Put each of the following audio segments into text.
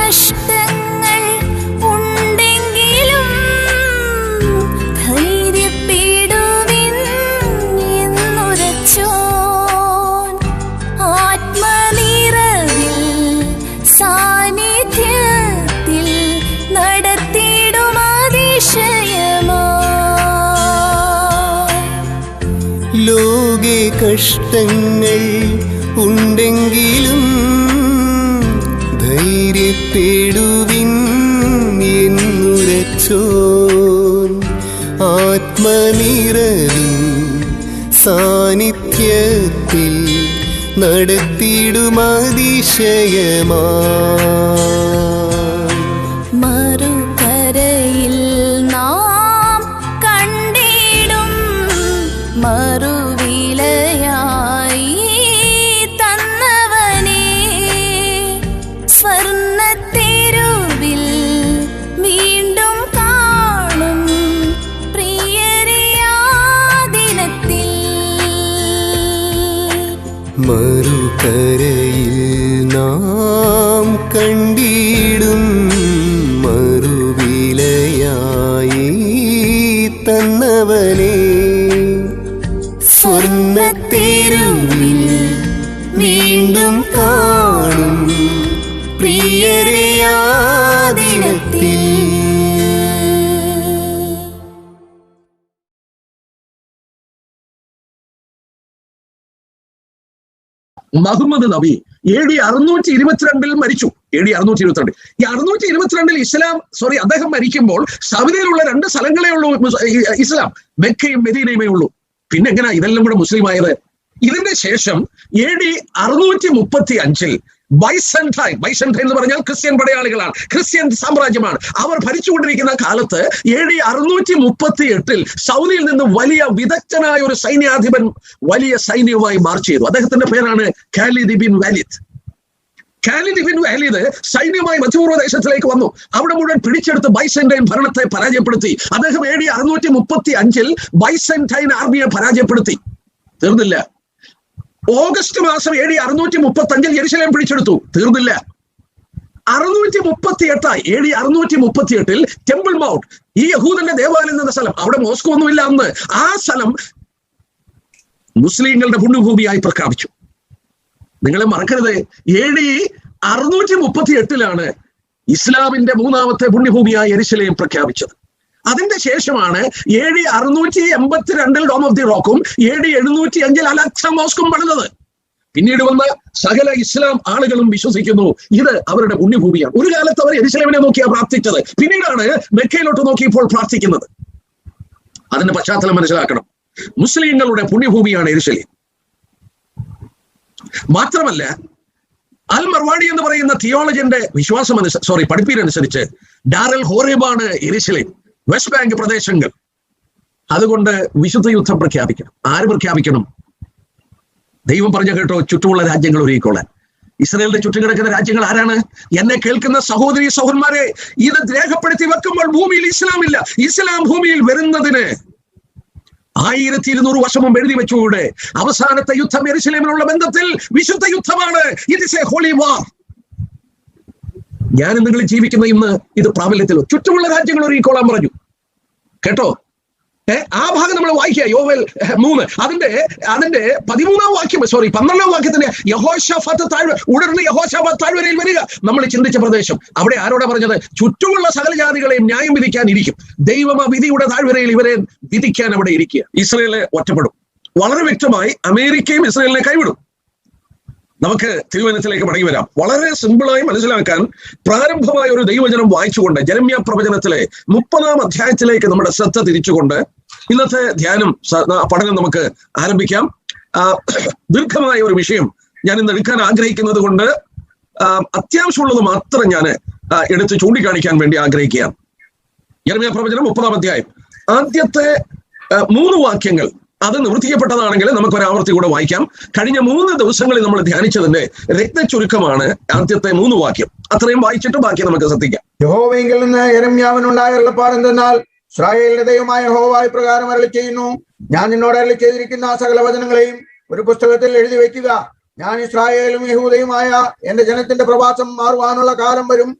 കഷ്ടങ്ങൾ ഉണ്ടെങ്കിലും ധൈര്യപ്പെടുവിൻ എന്നുരച്ചോൻ ആത്മനിറവിൽ സാന്നിധ്യത്തിൽ നടത്തിയിടും അതിശയമായി. ലോകെ കഷ്ടങ്ങൾ ഉണ്ടെങ്കിലും ധൈര്യപ്പെടുവിൻ എന്നുരച്ചോൻ ആത്മനിറവിൻ സാന്നിധ്യത്തിൽ നടത്തിയിടും അതിശയമായി. മറുകരയിൽ നാം കണ്ടിടും മറുവിലയായി തന്നവനെ സ്വർണ്ണത്തെരുവിൽ വീണ്ടും കാണും പ്രിയരെ ആ ദിനത്തിൽ. മറുകരയിൽ നാം കണ്ടിടും മറുവിലയായി തന്നവനെ സ്വർണ്ണത്തെരുവിൽ വീണ്ടും കാണും പ്രിയരെ ആ ദിനത്തിൽ. മുഹമ്മദ് നബി AD 622 മരിച്ചു. AD 622. ഈ 622 അദ്ദേഹം മരിക്കുമ്പോൾ സൗദിയിലുള്ള 2 സ്ഥലങ്ങളേ ഉള്ളൂ ഇസ്ലാം, മെക്കയും മെദീനയുമേ ഉള്ളൂ. പിന്നെ എങ്ങനെയാ ഇതെല്ലാം കൂടെ മുസ്ലിം ആയത്? ഇതിന്റെ ശേഷം AD 635 ബൈസന്റൈൻ എന്ന് പറഞ്ഞാൽ ക്രിസ്ത്യൻ പടയാളികളാണ്, ക്രിസ്ത്യൻ സാമ്രാജ്യമാണ്. അവർ ഭരിച്ചുകൊണ്ടിരിക്കുന്ന കാലത്ത് AD 638 സൗദിയിൽ നിന്ന് വലിയ വിദഗ്ധനായ ഒരു സൈന്യാധിപൻ വലിയ സൈന്യവുമായി മാർച്ച് ചെയ്തു. അദ്ദേഹത്തിന്റെ പേരാണ് ഖാലിദ് ബിൻ വാലിദ്. സൈന്യമായി മധ്യപൂർവ്വ ദേശത്തിലേക്ക് വന്നു. അവിടെ മുഴുവൻ പിടിച്ചെടുത്ത് ബൈസന്റൈൻ ഭരണത്തെ പരാജയപ്പെടുത്തി. അദ്ദേഹം AD 635 ബൈസന്റൈൻ ആർമിയെ പരാജയപ്പെടുത്തി. തീർന്നില്ല. ഓഗസ്റ്റ് മാസം AD 635 യെരുശലേം പിടിച്ചെടുത്തു. തീർന്നില്ല. 638 AD 638 ടെമ്പിൾ മൗണ്ട്, ഈ യഹൂദന്റെ ദേവാലയം എന്ന സ്ഥലം, അവിടെ മോസ്കോ ഒന്നുമില്ല അന്ന്, ആ സ്ഥലം മുസ്ലിങ്ങളുടെ പുണ്യഭൂമിയായി പ്രഖ്യാപിച്ചു. നിങ്ങളെ മറക്കരുത്, AD 638 ഇസ്ലാമിന്റെ 3ാമത്തെ പുണ്യഭൂമിയായ യെരുശലേം പ്രഖ്യാപിച്ചത്. അതിന്റെ ശേഷമാണ് AD 682 ഡോം ഓഫ് ദി റോക്കും AD 705 അൽ-അഖ്സ മോസ്കും പണിതത്. പിന്നീട് വന്ന സകല ഇസ്ലാം ആളുകളും വിശ്വസിക്കുന്നു ഇത് അവരുടെ പുണ്യഭൂമിയാണ്. ഒരു കാലത്ത് അവർ യെരുശലേമിനെ നോക്കിയാണ് പ്രാർത്ഥിച്ചത്, പിന്നീടാണ് മെക്കയിലോട്ട് നോക്കി ഇപ്പോൾ പ്രാർത്ഥിക്കുന്നത്. അതിന്റെ പശ്ചാത്തലം മനസ്സിലാക്കണം. മുസ്ലിങ്ങളുടെ പുണ്യഭൂമിയാണ് യെരുശലേം. മാത്രമല്ല, അൽ മർവാടി എന്ന് പറയുന്ന തിയോളജിന്റെ പഠിപ്പീരനുസരിച്ച് ഡാറൽ ഹോറേബാണ് യെരുശലേം, വെസ്റ്റ് ബാങ്ക് പ്രദേശങ്ങൾ. അതുകൊണ്ട് വിശുദ്ധ യുദ്ധം പ്രഖ്യാപിക്കണം. ആര് പ്രഖ്യാപിക്കണം? ദൈവം പറഞ്ഞ കേട്ടോ, ചുറ്റുമുള്ള രാജ്യങ്ങൾ ഒരുക്കിക്കൊള്ളാൻ. ഇസ്രായേലിന്റെ ചുറ്റും കിടക്കുന്ന രാജ്യങ്ങൾ ആരാണ്? എന്നെ കേൾക്കുന്ന സഹോദരി സഹോദരന്മാരെ, ഇത് രേഖപ്പെടുത്തി വെക്കുമ്പോൾ ഭൂമിയിൽ ഇസ്ലാമില്ല. ഇസ്ലാം ഭൂമിയിൽ വരുന്നതിന് 1200 വർഷം മുമ്പ് എഴുതി വെച്ചുകൂടെ? അവസാനത്തെ യുദ്ധം യെരുശലേമിനുള്ള ബന്ധത്തിൽ വിശുദ്ധ യുദ്ധമാണ്. ഇറ്റ് ഈസ് എ ഹോളി വാർ. ഞാനും നിങ്ങൾ ജീവിക്കുന്ന ഇന്ന് ഇത് പ്രാബല്യത്തിൽ ചുറ്റുമുള്ള രാജ്യങ്ങൾ ഒരുക്കിക്കൊള്ളാൻ പറഞ്ഞു. കേട്ടോ? ആ ഭാഗം നമ്മൾ വായിക്കുക. യോവേൽ 3 അതിന്റെ 13ാം വാക്യം, 12ാം വാക്യത്തിന്റെ ഉടനെ യഹോശാഫാത്ത് താഴ്വരയിൽ വരിക. നമ്മൾ ചിന്തിച്ച പ്രദേശം, അവിടെ ആരോടാ പറഞ്ഞത്? ചുറ്റുമുള്ള സകല ജാതികളെയും ന്യായം വിധിക്കാൻ ഇരിക്കും. ദൈവം ആ വിധിയുടെ താഴ്വരയിൽ ഇവരെ വിധിക്കാൻ അവിടെ ഇരിക്കുക. ഇസ്രായേല് ഒറ്റപ്പെടും. വളരെ വ്യക്തമായി അമേരിക്കയും ഇസ്രായേലിനെ കൈവിടും. നമുക്ക് തിരുവചനത്തിലേക്ക് മടങ്ങി വരാം. വളരെ സിമ്പിളായി മനസ്സിലാക്കാൻ പ്രാരംഭമായ ഒരു ദൈവവചനം വായിച്ചുകൊണ്ട് ജെരമ്യാ പ്രവചനത്തിലെ 30ാം അധ്യായത്തിലേക്ക് നമ്മുടെ ശ്രദ്ധ തിരിച്ചുകൊണ്ട് ഇന്നത്തെ പഠനം നമുക്ക് ആരംഭിക്കാം. ദീർഘമായ ഒരു വിഷയം ഞാൻ ഇന്ന് എടുക്കാൻ ആഗ്രഹിക്കുന്നത് കൊണ്ട് അത്യാവശ്യമുള്ളത് മാത്രം ഞാൻ എടുത്ത് ചൂണ്ടിക്കാണിക്കാൻ വേണ്ടി ആഗ്രഹിക്കുകയാണ്. യെരമ്യാ പ്രവചനം 30ാം അധ്യായം ആദ്യത്തെ 3 വാക്യങ്ങൾ അത് നിവർത്തിക്കപ്പെട്ടതാണെങ്കിൽ നമുക്ക് ഒരാവർത്തി കൂടെ വായിക്കാം. കഴിഞ്ഞ 3 ദിവസങ്ങളിൽ നമ്മൾ ധ്യാനിച്ചതിന്റെ രത്നചുരുക്കമാണ് ആദ്യത്തെ 3 വാക്യം. അത്രയും വായിച്ചിട്ട് ബാക്കി നമുക്ക് ശ്രദ്ധിക്കാം. യഹോവയിൽ നിന്ന് യെരമ്യാവിനുണ്ടായ അരുളപ്പാട് എന്തെന്നാൽ, ഇസ്രായേലിന്റെ ദൈവമായ യഹോവ ഇപ്രകാരം അരുളി ചെയ്യുന്നു, ഞാൻ നിന്നോട് അരുളി ചെയ്തിരിക്കുന്ന സകല വചനങ്ങളെയും ഒരു പുസ്തകത്തിൽ എഴുതി വെക്കുക. ഞാൻ ഇസ്രായേലും യഹൂദയുമായ എന്റെ ജനത്തിന്റെ പ്രവാസം മാറുവാനുള്ള കാലം വരും.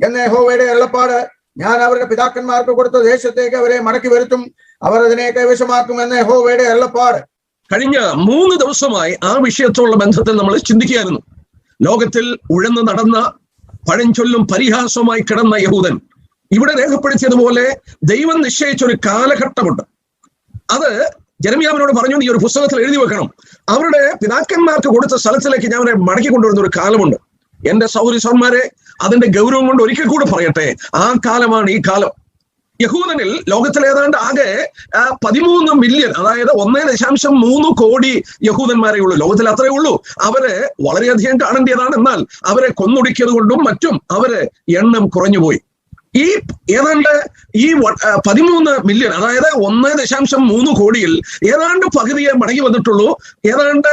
എന്ന് യഹോവയുടെ അരുളപ്പാട്. ഞാൻ അവരുടെ പിതാക്കന്മാർക്ക് കൊടുത്ത ദേശത്തേക്ക് അവരെ മടക്കി വരുത്തും, അവർ അതിനെ കൈവശമാക്കും എന്ന് യഹോവയുടെ അരുളപ്പാട്. കഴിഞ്ഞ 3 ദിവസമായി ആ വിഷയത്തോടുള്ള ബന്ധത്തിൽ നമ്മൾ ചിന്തിക്കുകയായിരുന്നു. ലോകത്തിൽ ഉഴന്നു നടന്ന പഴഞ്ചൊല്ലും പരിഹാസവുമായി കിടന്ന യഹൂദൻ ഇവിടെ രേഖപ്പെടുത്തിയതുപോലെ ദൈവം നിശ്ചയിച്ചൊരു കാലഘട്ടമുണ്ട്. അത് ജെരമ്യാവിനോട് പറഞ്ഞു, നീ ഒരു പുസ്തകത്തിൽ എഴുതി വെക്കണം. അവരുടെ പിതാക്കന്മാർക്ക് കൊടുത്ത സ്ഥലത്തിലേക്ക് ഞാൻ അവരെ മടക്കി കൊണ്ടുവരുന്ന ഒരു കാലമുണ്ട്. എന്റെ സൗരസ്വന്മാരെ, അതിന്റെ ഗൗരവം കൊണ്ട് ഒരിക്കൽ കൂടെ പറയട്ടെ, ആ കാലമാണ് ഈ കാലം. യഹൂദനിൽ ലോകത്തിൽ ഏതാണ്ട് ആകെ 13 മില്യൺ, അതായത് 1.3 കോടി യഹൂദന്മാരെ ഉള്ളൂ. ലോകത്തിൽ അത്രേ ഉള്ളൂ. അവരെ വളരെയധികം കാണേണ്ടതാണ്. എന്നാൽ അവരെ കൊന്നൊടുക്കിയത് കൊണ്ടും മറ്റും അവര് എണ്ണം കുറഞ്ഞുപോയി. ഈ ഏതാണ്ട് ഈ 13 മില്യൺ, അതായത് 1.3 കോടിയിൽ ഏതാണ്ട് പകുതിയെ മടങ്ങി വന്നിട്ടുള്ളൂ. ഏതാണ്ട്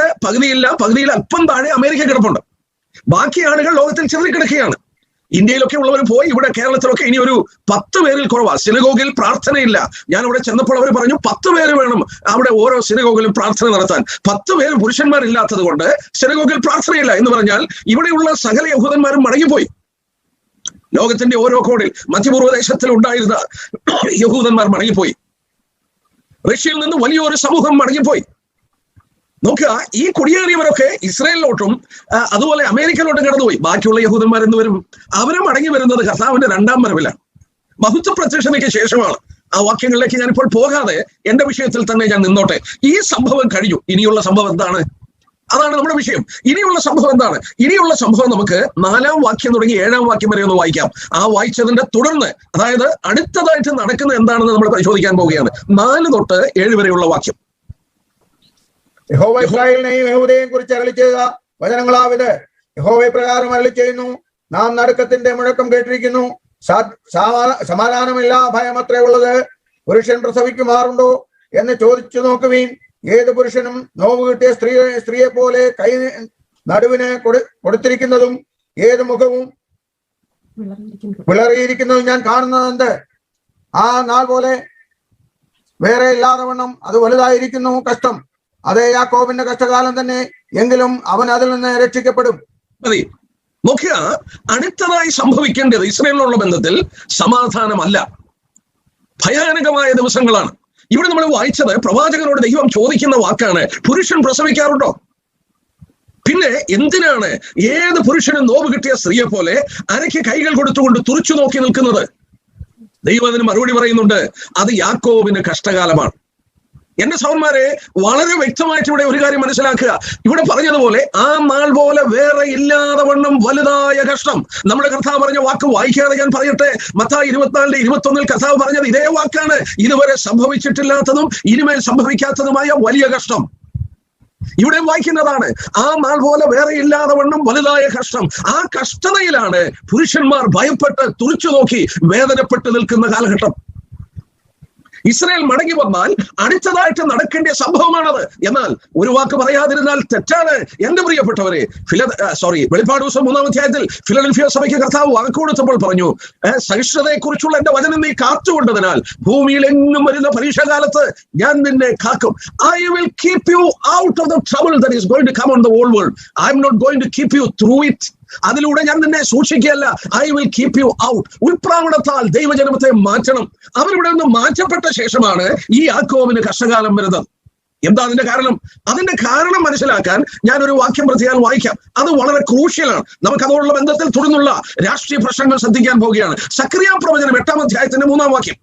പകുതിയിൽ അല്പം താഴെ അമേരിക്ക കിടപ്പുണ്ട്. ബാക്കി ആളുകൾ ലോകത്തിൽ ചിതറിക്കിടക്കുകയാണ്. ഇന്ത്യയിലൊക്കെ ഉള്ളവർ പോയി, ഇവിടെ കേരളത്തിലൊക്കെ ഇനി ഒരു 10 പേരിൽ കുറവാ. സിനഗോഗിൽ പ്രാർത്ഥനയില്ല. ഞാൻ അവിടെ ചെന്നപ്പോൾ അവർ പറഞ്ഞു 10 പേര് വേണം അവിടെ ഓരോ സിനഗോഗിലും പ്രാർത്ഥന നടത്താൻ. 10 പേര് പുരുഷന്മാരില്ലാത്തത് കൊണ്ട് സിനഗോഗിൽ പ്രാർത്ഥനയില്ല എന്ന് പറഞ്ഞാൽ ഇവിടെയുള്ള സകല യഹൂദന്മാരും മടങ്ങിപ്പോയി. ലോകത്തിന്റെ ഓരോ കോണിൽ മധ്യപൂർവ്വ ദേശത്തിൽ ഉണ്ടായിരുന്ന യഹൂദന്മാർ മടങ്ങിപ്പോയി. റഷ്യയിൽ നിന്ന് വലിയൊരു സമൂഹം മടങ്ങിപ്പോയി. നോക്കുക, ഈ കുടിയേറിയവരൊക്കെ ഇസ്രായേലിലോട്ടും അതുപോലെ അമേരിക്കയിലോട്ടും കടന്നുപോയി. ബാക്കിയുള്ള യഹൂദന്മാർ എന്ന് വരും? അവരും മടങ്ങി വരുന്നത് കർത്താവിന്റെ 2ാം വരവിലാണ്, മഹത്വ പ്രത്യക്ഷതയ്ക്ക് ശേഷമാണ്. ആ വാക്യങ്ങളിലേക്ക് ഞാനിപ്പോൾ പോകാതെ എന്റെ വിഷയത്തിൽ തന്നെ ഞാൻ നിന്നോട്ടെ. ഈ സംഭവം കഴിഞ്ഞു. ഇനിയുള്ള സംഭവം എന്താണ്? അതാണ് നമ്മുടെ വിഷയം. ഇനിയുള്ള സംഭവം എന്താണ്? ഇനിയുള്ള സംഭവം നമുക്ക് 4-ാം വാക്യം തുടങ്ങി 7-ാം വാക്യം വരെ ഒന്ന് വായിക്കാം. ആ വായിച്ചതിന്റെ തുടർന്ന്, അതായത് അടുത്തതായിട്ട് നടക്കുന്നത് എന്താണെന്ന് നമ്മൾ പരിശോധിക്കാൻ പോവുകയാണ്. 4 തൊട്ട് 7 വരെയുള്ള വാക്യം. യഹോവ ഇസ്രായേലിനെയും യഹൂദയെയും കുറിച്ച് അരുളി ചെയ്ത വചനങ്ങളാവിത്. യഹോവ പ്രകാരം അരുളി ചെയ്യുന്നു, നാം നടുക്കത്തിന്റെ മുഴക്കം കേട്ടിരിക്കുന്നു, സമാധാനമില്ല, ഭയമത്രേ ഉള്ളത്. പുരുഷൻ പ്രസവിക്കുമാറുണ്ടോ എന്ന് ചോദിച്ചു നോക്കുവീൻ. ഏത് പുരുഷനും നോവ് കിട്ടിയ സ്ത്രീയെ പോലെ കൈ നടുവിന് കൊടുത്തിരിക്കുന്നതും ഏത് മുഖവും വിളറിയിരിക്കുന്നതും ഞാൻ കാണുന്നതെന്ത്? ആ നാൾ പോലെ വേറെ ഇല്ലാതെ വണ്ണം അത് വലുതായിരിക്കുന്നു. കഷ്ടം, അതേ യാക്കോബിന്റെ കഷ്ടകാലം തന്നെ, എങ്കിലും അവൻ അതിൽ നിന്ന് രക്ഷിക്കപ്പെടും. മതി. നോക്കുക, അടുത്തതായി സംഭവിക്കേണ്ടത് ഇസ്രായേലിനുള്ള ബന്ധത്തിൽ സമാധാനമല്ല, ഭയാനകമായ ദിവസങ്ങളാണ്. ഇവിടെ നമ്മൾ വായിച്ചത് പ്രവാചകനോട് ദൈവം ചോദിക്കുന്ന വാക്കാണ്, പുരുഷൻ പ്രസവിക്കാറുണ്ടോ? പിന്നെ എന്തിനാണ് ഏത് പുരുഷനും നോവ് കിട്ടിയ സ്ത്രീയെ പോലെ അരയ്ക്ക് കൈകൾ കൊടുത്തുകൊണ്ട് തുറിച്ചു നോക്കി നിൽക്കുന്നത്? ദൈവം അതിന് മറുപടി പറയുന്നുണ്ട്, അത് യാക്കോബിന് കഷ്ടകാലമാണ്. എന്റെ സഹോദരന്മാരെ, വളരെ വ്യക്തമായിട്ട് ഇവിടെ ഒരു കാര്യം മനസ്സിലാക്കുക. ഇവിടെ പറഞ്ഞതുപോലെ ആ നാൾ പോലെ വേറെ ഇല്ലാതെ വണ്ണം വലുതായ കഷ്ടം. നമ്മുടെ കർത്താവ് പറഞ്ഞ വാക്ക് വായിക്കാതെ ഞാൻ പറയട്ടെ. മത്തായി 24:21 കർത്താവ് പറഞ്ഞത് ഇതേ വാക്കാണ്. ഇതുവരെ സംഭവിച്ചിട്ടില്ലാത്തതും ഇനിമേൽ സംഭവിക്കാത്തതുമായ വലിയ കഷ്ടം ഇവിടെ വായിക്കുന്നതാണ്. ആ നാൾ പോലെ വേറെ ഇല്ലാതെ വണ്ണം വലുതായ കഷ്ടം. ആ കഷ്ടതയിലാണ് പുരുഷന്മാർ ഭയപ്പെട്ട് തുറിച്ചു നോക്കി വേദനപ്പെട്ട് നിൽക്കുന്ന കാലഘട്ടം. ഇസ്രായേൽ മടങ്ങി വന്നാൽ അടുത്തതായിട്ട് നടക്കേണ്ട സംഭവമാണത്. എന്നാൽ ഒരു വാക്ക് പറയാതിരുന്നാൽ തെറ്റാണ്. എന്റെ പ്രിയപ്പെട്ടവരെ, വെളിപ്പാട് ദിവസം 3-ാം അധ്യായത്തിൽ ഫിലഡൽഫിയ സഭയ്ക്ക് കർത്താവ് വാക്ക് കൊടുത്തപ്പോൾ പറഞ്ഞു, സഹിഷ്ണുതയെക്കുറിച്ചുള്ള എന്റെ വചനം നീ കാത്തുകൊണ്ടതിനാൽ ഭൂമിയിൽ എങ്ങും വരുന്ന പരീക്ഷാകാലത്ത് ഞാൻ നിന്നെ കാക്കും. I will keep you out of the trouble that is going to come on the whole world. I am not going to keep you through it. അതിലൂടെ ഞാൻ നിന്നെ സൂക്ഷിക്കുകയല്ല. I will keep you out. ഉൾപ്രാവണത്താൽ ദൈവജനത്തെ മാറ്റണം. അവരിവിടെ നിന്ന് മാറ്റപ്പെട്ട ശേഷമാണ് ഈ യാക്കോബിന് കഷ്ടകാലം വരുന്നത്. എന്താ അതിന്റെ കാരണം? അതിന്റെ കാരണം മനസ്സിലാക്കാൻ ഞാനൊരു വാക്യം പ്രത്യേകം വായിക്കാം. അത് വളരെ ക്രൂഷ്യലാണ്. നമുക്ക് അതോടുള്ള ബന്ധത്തിൽ തുടർന്നുള്ള രാഷ്ട്രീയ പ്രശ്നങ്ങൾ ശ്രദ്ധിക്കാൻ പോവുകയാണ്. സക്കറിയ പ്രവചനം 8-ാം അധ്യായത്തിന്റെ 3-ാം വാക്യം.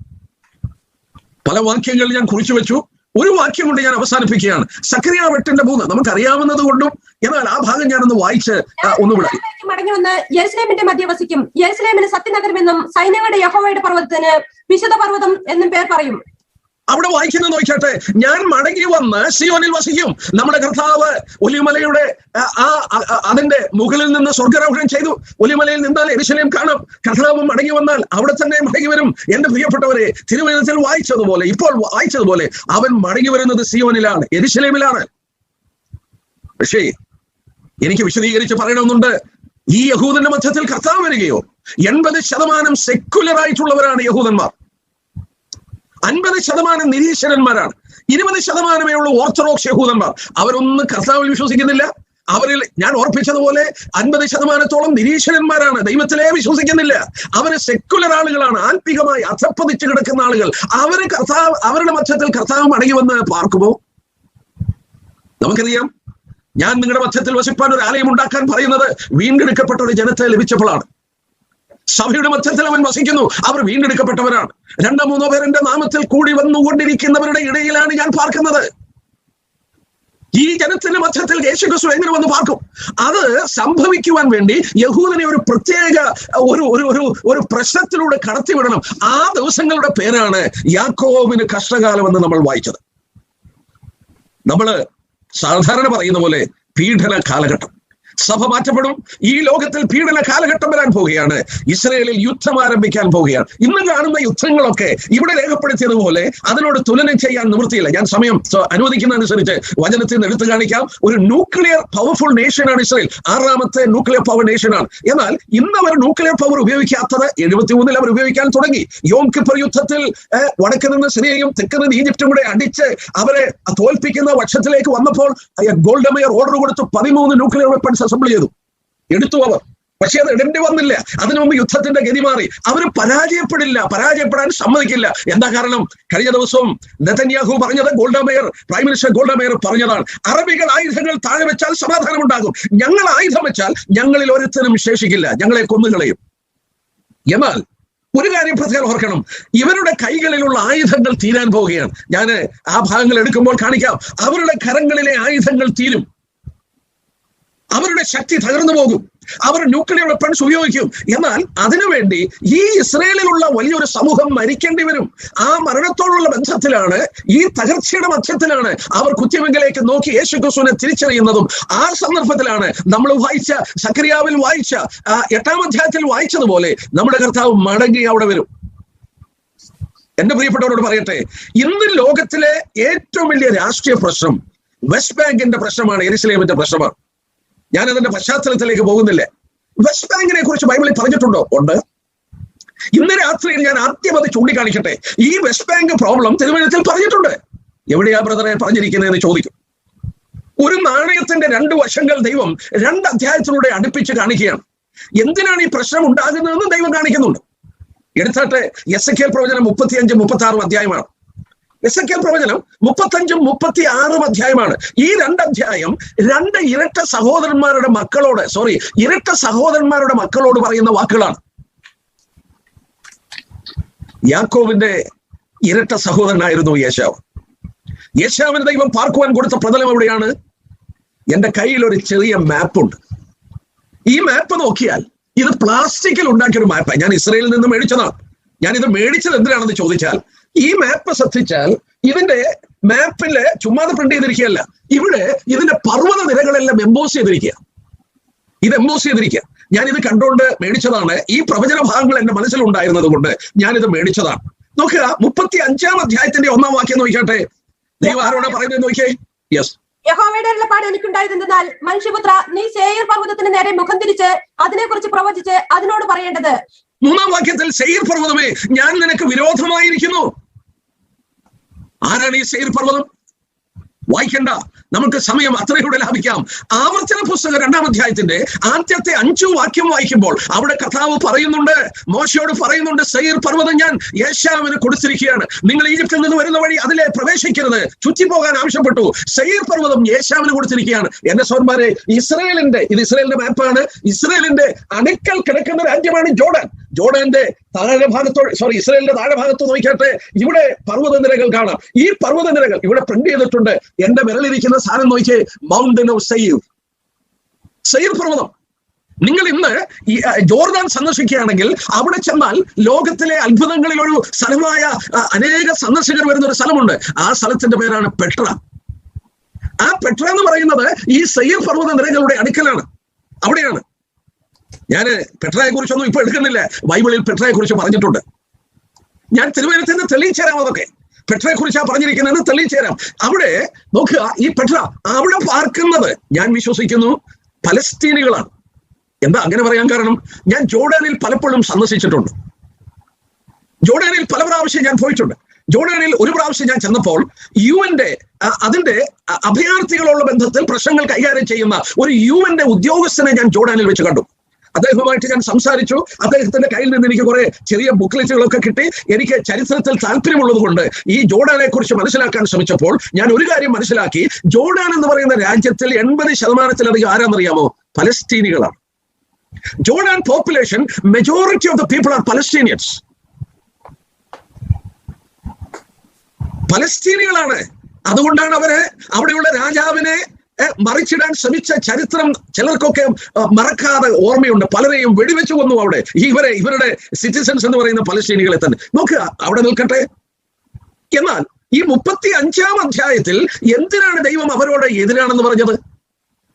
പല വാക്യങ്ങൾ ഞാൻ കുറിച്ചു വെച്ചു. ഒരു വാക്യം കൊണ്ട് ഞാൻ അവസാനിപ്പിക്കുകയാണ്. സക്കറിയ 8:3 നമുക്കറിയാവുന്നത് കൊണ്ടും, എന്നാൽ ആ ഭാഗം ഞാനൊന്ന് വായിച്ച് ഒന്നുകൂടെ. മടങ്ങി വന്ന് യെരുശലേമിന്റെ മധ്യവസിക്കും. യെരുശലേമിന് സത്യനഗരമെന്നും സൈന്യങ്ങളുടെ യഹോവയുടെ പർവ്വതത്തിന് വിശുദ്ധ പർവ്വതം എന്നും പേർ പറയും. അവിടെ വായിക്കുന്നത് നോക്കട്ടെ. ഞാൻ മടങ്ങി വന്ന് സിയോനിൽ വസിക്കും. നമ്മുടെ കർത്താവ് ഒലിവുമലയുടെ അതിന്റെ മുകളിൽ നിന്ന് സ്വർഗ്ഗാരോഹണം ചെയ്തു. ഒലിവുമലയിൽ നിന്നാൽ യെരുശലേം കാണാം. കർത്താവ് മടങ്ങി വന്നാൽ അവിടെ തന്നെ മടങ്ങി വരും. എന്റെ പ്രിയപ്പെട്ടവരെ, തിരുവചനത്തിൽ വായിച്ചതുപോലെ, ഇപ്പോൾ വായിച്ചതുപോലെ അവൻ മടങ്ങി വരുന്നത് സിയോനിലാണ്, യെരുശലേമിലാണ്. പക്ഷേ എനിക്ക് വിശദീകരിച്ച് പറയണമെന്നുണ്ട്. ഈ യഹൂദന്റെ മധ്യത്തിൽ കർത്താവ് വരികയോ? 80% സെക്കുലർ ആയിട്ടുള്ളവരാണ് യഹൂദന്മാർ. 50% നിരീശ്വരന്മാരാണ്. 20% ഉള്ളൂ ഓർത്തഡോക്സ് യഹൂദന്മാർ. അവരൊന്നും കർത്താവിൽ വിശ്വസിക്കുന്നില്ല. അവരിൽ ഞാൻ ഓർപ്പിച്ചതുപോലെ 50% നിരീശ്വരന്മാരാണ്, ദൈവത്തിലേ വിശ്വസിക്കുന്നില്ല. അവര് സെക്കുലർ ആളുകളാണ്, ആത്മീകമായി അധപ്പതിച്ച് കിടക്കുന്ന ആളുകൾ. അവരുടെ മധ്യത്തിൽ കർത്താവ് മടങ്ങി വന്ന് പാർക്കുമോ? നമുക്കറിയാം, ഞാൻ നിങ്ങളുടെ മധ്യത്തിൽ വസിപ്പാൻ ഒരു ആലയം ഉണ്ടാക്കാൻ പറയുന്നത് വീണ്ടെടുക്കപ്പെട്ട ഒരു ജനത്തെ ലഭിച്ചപ്പോഴാണ്. സഭയുടെ മധ്യത്തിൽ അവൻ വസിക്കുന്നു, അവർ വീണ്ടെടുക്കപ്പെട്ടവരാണ്. 2-3 പേർ എന്റെ നാമത്തിൽ കൂടി വന്നുകൊണ്ടിരിക്കുന്നവരുടെ ഇടയിലാണ് ഞാൻ പാർക്കുന്നത്. ഈ ജനത്തിന്റെ മധ്യത്തിൽ യേശുക്രിസ്തു എങ്ങനെ വന്ന് പാർക്കും? അത് സംഭവിക്കുവാൻ വേണ്ടി യഹൂദനെ ഒരു പ്രത്യേക ഒരു പ്രശ്നത്തിലൂടെ കടത്തിവിടണം. ആ ദിവസങ്ങളുടെ പേരാണ് യാക്കോബിന് കഷ്ടകാലം എന്ന് നമ്മൾ വായിച്ചത്. നമ്മള് സാധാരണ പറയുന്ന പോലെ പീഡന കാലഘട്ടം. സഭ മാറ്റപ്പെടും. ഈ ലോകത്തിൽ പീഡന കാലഘട്ടം വരാൻ പോവുകയാണ്. ഇസ്രയേലിൽ യുദ്ധം ആരംഭിക്കാൻ പോവുകയാണ്. ഇന്ന് കാണുന്ന യുദ്ധങ്ങളൊക്കെ ഇവിടെ രേഖപ്പെടുത്തിയതുപോലെ അതിനോട് തുലനം ചെയ്യാൻ നിവൃത്തിയില്ല. ഞാൻ സമയം അനുവദിക്കുന്നതനുസരിച്ച് വചനത്തിൽ നിന്ന് എടുത്തു കാണിക്കാം. ഒരു ന്യൂക്ലിയർ പവർഫുൾ നേഷനാണ് ഇസ്രയേൽ. 6ാമത്തെ ന്യൂക്ലിയർ പവർ നേഷനാണ്. എന്നാൽ ഇന്ന് അവർ ന്യൂക്ലിയർ പവർ ഉപയോഗിക്കാത്തത് 73 അവർ ഉപയോഗിക്കാൻ തുടങ്ങി. യോം കിപ്പർ യുദ്ധത്തിൽ വടക്ക് നിന്ന് സിറിയയും തെക്ക് നിന്ന് ഈജിപ്തും കൂടെ അടിച്ച് അവരെ തോൽപ്പിക്കുന്ന പക്ഷത്തിലേക്ക് വന്നപ്പോൾ ഗോൾഡമയർ ഓർഡർ കൊടുത്ത് 13 ന്യൂക്ലിയർ വെപ്പൺസ് അസംബിൾ ചെയ്തു, എടുത്തു അവർ. പക്ഷെ അത് ഇടേണ്ടി വന്നില്ല. അതിനു മുമ്പ് യുദ്ധത്തിന്റെ ഗതി മാറി. അവർ പരാജയപ്പെടാൻ സമ്മതിക്കില്ല. എന്താ കാരണം? കഴിഞ്ഞ ദിവസവും നെതന്യാഹു പറഞ്ഞത്, പ്രൈം മിനിസ്റ്റർ ഗോൾഡമേയർ പറഞ്ഞതാണ്, അറബികൾ ആയുധങ്ങൾ താഴെ വെച്ചാൽ സമാധാനം ഉണ്ടാകും, ഞങ്ങൾ ആയുധം വെച്ചാൽ ഞങ്ങളിൽ ഒരുത്തനും ശേഷിക്കില്ല, ഞങ്ങളെ കൊന്നുകളയും. എന്നാൽ ഒരു കാര്യം പ്രത്യേകം ഓർക്കണം, ഇവരുടെ കൈകളിലുള്ള ആയുധങ്ങൾ തീരാൻ പോവുകയാണ്. ഞാൻ ആ ഭാഗങ്ങൾ എടുക്കുമ്പോൾ കാണിക്കാം. അവരുടെ കരങ്ങളിലെ ആയുധങ്ങൾ തീരും, അവരുടെ ശക്തി തകർന്നു പോകും, അവർ ന്യൂക്ലിയർ വെപ്പൺസ് ഉപയോഗിക്കും. എന്നാൽ അതിനുവേണ്ടി ഈ ഇസ്രയേലിലുള്ള വലിയൊരു സമൂഹം മരിക്കേണ്ടി വരും. ആ മരണത്തോടുള്ള ബന്ധത്തിലാണ്, ഈ തകർച്ചയുടെ മധ്യത്തിലാണ് അവർ കുത്തിവെങ്കിലേക്ക് നോക്കി യേശുക്രിസ്തുവിനെ തിരിച്ചറിയുന്നതും. ആ സന്ദർഭത്തിലാണ് നമ്മൾ വായിച്ച സക്കറിയാവിൽ വായിച്ച 8-ാം അധ്യായത്തിൽ വായിച്ചതുപോലെ നമ്മുടെ കർത്താവ് മടങ്ങി അവിടെ വരും. എന്റെ പ്രിയപ്പെട്ടവരോട് പറയട്ടെ, ഇന്ന് ലോകത്തിലെ ഏറ്റവും വലിയ രാഷ്ട്രീയ പ്രശ്നം വെസ്റ്റ് ബാങ്കിന്റെ പ്രശ്നമാണ്, യെരുശലേമിന്റെ പ്രശ്നമാണ്. ഞാൻ അതിന്റെ പശ്ചാത്തലത്തിലേക്ക് പോകുന്നില്ല. വെസ്റ്റ് ബാങ്കിനെ കുറിച്ച് ബൈബിളിൽ പറഞ്ഞിട്ടുണ്ടോ? ഉണ്ട്. ഇന്ന് രാത്രിയിൽ ഞാൻ ആദ്യം അത് ചൂണ്ടിക്കാണിക്കട്ടെ. ഈ വെസ്റ്റ് ബാങ്ക് പ്രോബ്ലം തിരുവചനത്തിൽ പറഞ്ഞിട്ടുണ്ട്. എവിടെയാ ബ്രദറെ പറഞ്ഞിരിക്കുന്നതെന്ന് ചോദിക്കും. ഒരു നാണയത്തിന്റെ 2 വശങ്ങൾ ദൈവം 2 അധ്യായത്തിലൂടെ അടുപ്പിച്ച് കാണിക്കുകയാണ്. എന്തിനാണ് ഈ പ്രശ്നം ഉണ്ടാകുന്നതെന്ന് ദൈവം കാണിക്കുന്നുണ്ട്. എടുത്താട്ടെ, എസെക്കിയേൽ പ്രവചനം 35-36 അധ്യായമാണ്. എസെക്കിയേൽ പ്രവചനം 35-36 അധ്യായമാണ്. ഈ 2 അധ്യായം 2 ഇരട്ട സഹോദരന്മാരുടെ മക്കളോട് പറയുന്ന വാക്കുകളാണ്. യാക്കോബിന്റെ ഇരട്ട സഹോദരനായിരുന്നു യേശാവ്. യേശാവിന് ദൈവം പാർക്കുവാൻ കൊടുത്ത പ്രതലം എവിടെയാണ്? എന്റെ കയ്യിൽ ഒരു ചെറിയ മാപ്പുണ്ട്. ഈ മാപ്പ് നോക്കിയാൽ ഇത് പ്ലാസ്റ്റിക്കിൽ ഉണ്ടാക്കിയൊരു മാപ്പാണ്. ഞാൻ ഇസ്രയേലിൽ നിന്ന് മേടിച്ചതാണ്. ഞാൻ ഇത് മേടിച്ചത് എന്തിനാണെന്ന് ചോദിച്ചാൽ, ഈ മാപ്പ് ശ്രദ്ധിച്ചാൽ ഇതിന്റെ മാപ്പില് ചുമ്മാതെ പ്രിന്റ് ചെയ്തിരിക്കുകയല്ല, ഇവിടെ ഇതിന്റെ പർവ്വത നിരകളെല്ലാം എംബോസ് ചെയ്തിരിക്കുക. ഇത് എംബോസ് ചെയ്തിരിക്കുക. ഞാൻ ഇത് കണ്ടുകൊണ്ട് മേടിച്ചതാണ്. ഈ പ്രവചന ഭാഗങ്ങൾ എന്റെ മനസ്സിലുണ്ടായിരുന്നത് കൊണ്ട് ഞാനിത് മേടിച്ചതാണ്. നോക്കുക, 35-ാം അധ്യായത്തിന്റെ 1-ാം വാക്യം നോക്കിയാട്ടെ. ദൈവം ആരോടാ പറയുന്നത് നോക്കിയേ. യെസ്. യഹോവയുടെ അരുളപ്പാട് എനിക്കുണ്ടായതെന്നാൽ, മനുഷ്യപുത്ര, നീ സേയീർ പർവ്വതത്തിന് നേരെ മുഖം തിരിച്ച് അതിനെക്കുറിച്ച് പ്രവചിച്ച് അതിനോട് പറയേണ്ടത്. 3-ാം വാക്യത്തിൽ സെയീർ പർവ്വതമേ, ഞാൻ നിനക്ക് വിരോധമായിരിക്കുന്നു. ആരാണ് ഈ സെയീർ പർവ്വതം? വായിക്കണ്ട, നമുക്ക് സമയം അത്രയൂടെ ലാഭിക്കാം. ആവർത്തന പുസ്തകം 2-ാം അധ്യായത്തിന്റെ ആദ്യത്തെ 5 വാക്യം വായിക്കുമ്പോൾ അവിടെ കർത്താവ് പറയുന്നുണ്ട്, മോശയോട് പറയുന്നുണ്ട്, സെയീർ പർവ്വതം ഞാൻ യേശാവിന് കൊടുത്തിരിക്കുകയാണ്. നിങ്ങൾ ഈജിപ്തിൽ നിന്ന് വരുന്ന വഴി അതിലെ പ്രവേശിക്കരുത്, ചുറ്റിപ്പോകാൻ ആവശ്യപ്പെട്ടു. സെയീർ പർവ്വതം യേശാവിന് കൊടുത്തിരിക്കുകയാണ്. എന്റെ സോന്മാരെ, ഇത് ഇസ്രയേലിന്റെ മാപ്പാണ്. ഇസ്രയേലിന്റെ അണിക്കൽ കിടക്കുന്ന രാജ്യമാണ് ജോർഡൻ. ജോർഡന്റെ ഇസ്രയേലിന്റെ താഴെ ഭാഗത്ത് നോക്കിയാട്ടെ, ഇവിടെ പർവ്വതനിരകൾ കാണാം. ഈ പർവ്വതനിരകൾ ഇവിടെ പ്രിന്റ് ചെയ്തിട്ടുണ്ട്. എന്റെ വിരലിരിക്കുന്ന സാധനം നോക്കിയേ, മൗണ്ടൻ ഓഫ് സെയീർ പർവ്വതം. നിങ്ങൾ ഇന്ന് ഈ ജോർദാൻ സന്ദർശിക്കുകയാണെങ്കിൽ അവിടെ ചെന്നാൽ ലോകത്തിലെ അത്ഭുതങ്ങളിൽ ഒരു സ്ഥലമായ അനേക സന്ദർശകർ വരുന്ന ഒരു സ്ഥലമുണ്ട്. ആ സ്ഥലത്തിന്റെ പേരാണ് പെട്ര. ആ പെട്ര എന്ന് പറയുന്നത് ഈ സെയീർ പർവ്വത നിരകളുടെ അടുക്കലാണ്, അവിടെയാണ്. ഞാൻ പെട്രയെ കുറിച്ചൊന്നും ഇപ്പൊ എടുക്കുന്നില്ല. ബൈബിളിൽ പെട്രയെ കുറിച്ച് പറഞ്ഞിട്ടുണ്ട്. ഞാൻ തിരുവനന്തപുരത്ത് തെളിയിച്ചു തരാം. അതൊക്കെ പെട്രയെ കുറിച്ചാണ് പറഞ്ഞിരിക്കുന്നതെന്ന് തെളിയിച്ചു തരാം. അവിടെ നോക്കുക, ഈ പെട്ര അവിടെ പാർക്കുന്നത് ഞാൻ വിശ്വസിക്കുന്നു പലസ്തീനികളാണ്. എന്താ അങ്ങനെ പറയാൻ കാരണം? ഞാൻ ജോർഡാനിൽ പലപ്പോഴും സന്ദർശിച്ചിട്ടുണ്ട്. ജോർഡാനിൽ പല പ്രാവശ്യം ഞാൻ പോയിട്ടുണ്ട്. ജോർഡാനിൽ ഒരു പ്രാവശ്യം ഞാൻ ചെന്നപ്പോൾ UN അതിന്റെ അഭയാർത്ഥികളുള്ള ബന്ധത്തിൽ പ്രശ്നങ്ങൾ കൈകാര്യം ചെയ്യുന്ന ഒരു യുഎന്റെ ഉദ്യോഗസ്ഥനെ ഞാൻ ജോർഡാനിൽ വെച്ച് കണ്ടു. അദ്ദേഹവുമായിട്ട് ഞാൻ സംസാരിച്ചു. അദ്ദേഹത്തിന്റെ കയ്യിൽ നിന്ന് എനിക്ക് കുറെ ചെറിയ ബുക്ക്ലെറ്റുകളൊക്കെ കിട്ടി. എനിക്ക് ചരിത്രത്തിൽ താല്പര്യമുള്ളത് കൊണ്ട് ഈ ജോർഡാനെ കുറിച്ച് മനസ്സിലാക്കാൻ ശ്രമിച്ചപ്പോൾ ഞാൻ ഒരു കാര്യം മനസ്സിലാക്കി. ജോർഡാൻ എന്ന് പറയുന്ന രാജ്യത്തിൽ 80% ആരാന്നറിയാമോ? പലസ്തീനികളാണ്. Jordan population, majority of the people are Palestinians. പലസ്തീനികളാണ്. അതുകൊണ്ടാണ് അവര് അവിടെയുള്ള രാജാവിനെ മറിച്ചിടാൻ ശ്രമിച്ച ചരിത്രം ചിലർക്കൊക്കെ മറക്കാതെ ഓർമ്മയുണ്ട്. പലരെയും വെടിവെച്ചു കൊന്നു അവിടെ. ഇവരുടെ സിറ്റിസൺസ് എന്ന് പറയുന്ന പലസ്തീനികളെ തന്നെ. നോക്കുക, അവിടെ നിൽക്കട്ടെ. എന്നാൽ ഈ 35-ാം അധ്യായത്തിൽ എന്തിനാണ് ദൈവം അവരോട് എതിരാണെന്ന് പറഞ്ഞത്?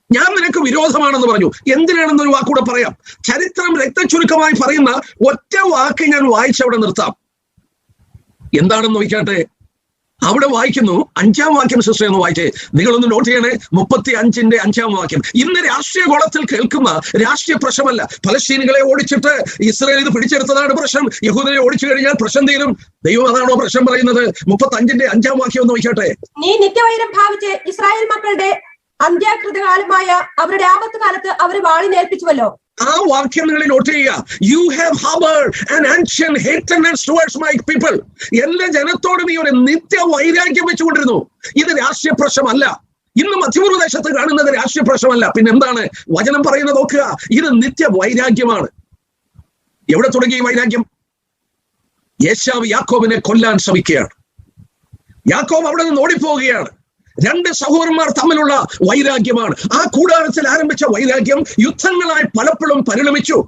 ഞാൻ നിനക്ക് വിരോധമാണെന്ന് പറഞ്ഞു. എന്തിനാണെന്നൊരു വാക്കൂടെ പറയാം. ചരിത്രം രക്തചുരുക്കമായി പറയുന്ന ഒറ്റ വാക്ക് ഞാൻ വായിച്ചവിടെ നിർത്താം. എന്താണെന്ന് നോക്കട്ടെ. അവിടെ വായിക്കുന്നു, 5-ാം വാക്യം. സിസ്റ്റർ എന്ന് വായിച്ചേ, നിങ്ങളൊന്ന് നോട്ട് ചെയ്യണേ. 35-ന്റെ 5-ാം വാക്യം. ഇന്ന് രാഷ്ട്രീയ ഗോളത്തിൽ കേൾക്കുന്ന രാഷ്ട്രീയ പ്രശ്നമല്ല. പലസ്തീനികളെ ഓടിച്ചിട്ട് ഇസ്രായേൽ ഇത് പിടിച്ചെടുത്തതാണ് പ്രശ്നം. യഹൂദരെ ഓടിച്ചു കഴിഞ്ഞാൽ പ്രശ്നം തീരും. ദൈവം അതാണോ പ്രശ്നം പറയുന്നത്? 35-ന്റെ 5-ാം വാക്യം ഒന്ന് നോക്കട്ടെ. നീ നിത്യവൈരം ഭാവിച്ച് ഇസ്രായേൽ മക്കളുടെ അന്ത്യകൃതകാലമായ അവരുടെ ആപത്ത് കാലത്ത് അവർ വാളിനേൽപ്പിച്ചുവല്ലോ. ആ വാക്യം നിങ്ങൾ നോട്ട് ചെയ്യുക. You have harbored an ancient hatredness towards my people. എല്ലാ ജനത്തോട് നീ ഒരു നിത്യ വൈരാഗ്യം വെച്ചുകൊണ്ടിരുന്നു. ഇത് രാഷ്ട്രീയ പ്രശ്നമല്ല. ഇന്ന് മധ്യപ്രദേശത്ത് കാണുന്നത് രാഷ്ട്രീയ പ്രശ്നമല്ല. പിന്നെ എന്താണ് വചനം പറയുന്നത് നോക്കുക. ഇത് നിത്യ വൈരാഗ്യമാണ്. എവിടെ തുടങ്ങി ഈ വൈരാഗ്യം? ഏശാവ് യാക്കോബിനെ കൊല്ലാൻ ശ്രമിക്കുകയാണ്. യാക്കോബ് അവിടെ നിന്ന് ഓടിപ്പോവുകയാണ്. 2 സഹോദരന്മാർ തമ്മിലുള്ള വൈരാഗ്യമാണ്. ആ കൂടാരത്തിൽ ആരംഭിച്ച വൈരാഗ്യം യുദ്ധങ്ങളായി പലപ്പോഴും പരിണമിച്ചു.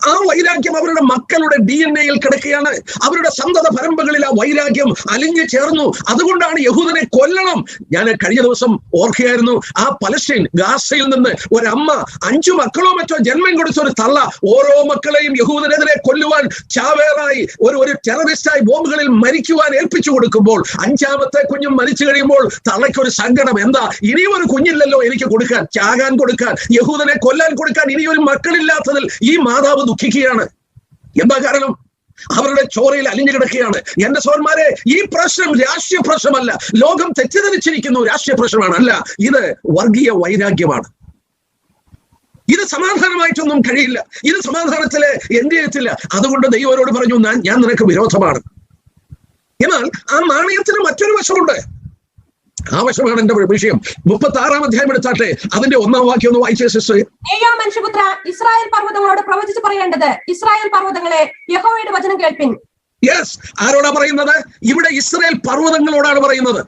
ആ വൈരാഗ്യം അവരുടെ മക്കളുടെ DNA-യിൽ കിടക്കുകയാണ്. അവരുടെ സന്തത പരമ്പരകളിൽ ആ വൈരാഗ്യം അലിഞ്ഞു ചേർന്നു. അതുകൊണ്ടാണ് യഹൂദനെ കൊല്ലണം. ഞാൻ കഴിഞ്ഞ ദിവസം ഓർക്കുകയായിരുന്നു. ആ പലസ്തീൻ ഗാസയിൽ നിന്ന് ഒരമ്മ 5 മക്കളോ മറ്റോ ജന്മം കൊടുത്ത ഒരു തള്ള ഓരോ മക്കളെയും യഹൂദനെതിരെ കൊല്ലുവാൻ ചാവേറായി ഒരു ടെററിസ്റ്റായി ബോംബുകളിൽ മരിക്കുവാൻ ഏൽപ്പിച്ചു കൊടുക്കുമ്പോൾ 5-ാമത്തെ കുഞ്ഞും മരിച്ചു കഴിയുമ്പോൾ തള്ളയ്ക്കൊരു സങ്കടം. എന്താ, ഇനിയും ഒരു കുഞ്ഞില്ലല്ലോ എനിക്ക് കൊടുക്കാൻ, ചാകാൻ കൊടുക്കാൻ, യഹൂദനെ കൊല്ലാൻ കൊടുക്കാൻ ഇനിയൊരു മക്കളില്ലാത്തതിൽ ഈ മാതാവ് ദുഃഖിക്കുകയാണ്. എന്താ കാരണം? അവരുടെ ചോരയിൽ അലിഞ്ഞു കിടക്കുകയാണ്. എന്റെ സഹോദരന്മാരെ, ഈ പ്രശ്നം രാഷ്ട്രീയ പ്രശ്നമല്ല. ലോകം തെറ്റിദ്ധരിച്ചിരിക്കുന്നു രാഷ്ട്രീയ പ്രശ്നമാണ്. അല്ല, ഇത് വർഗീയ വൈരാഗ്യമാണ്. ഇത് സമാധാനമായിട്ടൊന്നും കഴിയില്ല. ഇത് സമാധാനത്തിലെ എന്റെയത്തില്ല. അതുകൊണ്ട് ദൈവരോട് പറഞ്ഞു, ഞാൻ നിനക്ക് വിരോധമാണ്. എന്നാൽ ആ നാണയത്തിന് മറ്റൊരു വശമുണ്ട്. ആ വശമാണ് എന്റെ വിഷയം. 36-ാം അധ്യായം എടുത്താട്ടെ, അതിന്റെ 1-ാം വാക്യം ഒന്ന് വായിച്ചേ സിസ്റ്റർ. നീയോ മനുഷ്യപുത്ര, ഇസ്രായേൽ പർവ്വതങ്ങളോട് പ്രവചിച്ചു പറയേണ്ടത്, ഇസ്രായേൽ പർവ്വതങ്ങളെ യഹോവയുടെ വചനം കേൾപ്പിൻ. യെസ്, ആരോടാ പറയുന്നത്? ഇവിടെ ഇസ്രായേൽ പർവ്വതങ്ങളോടാണ് പറയുന്നത്.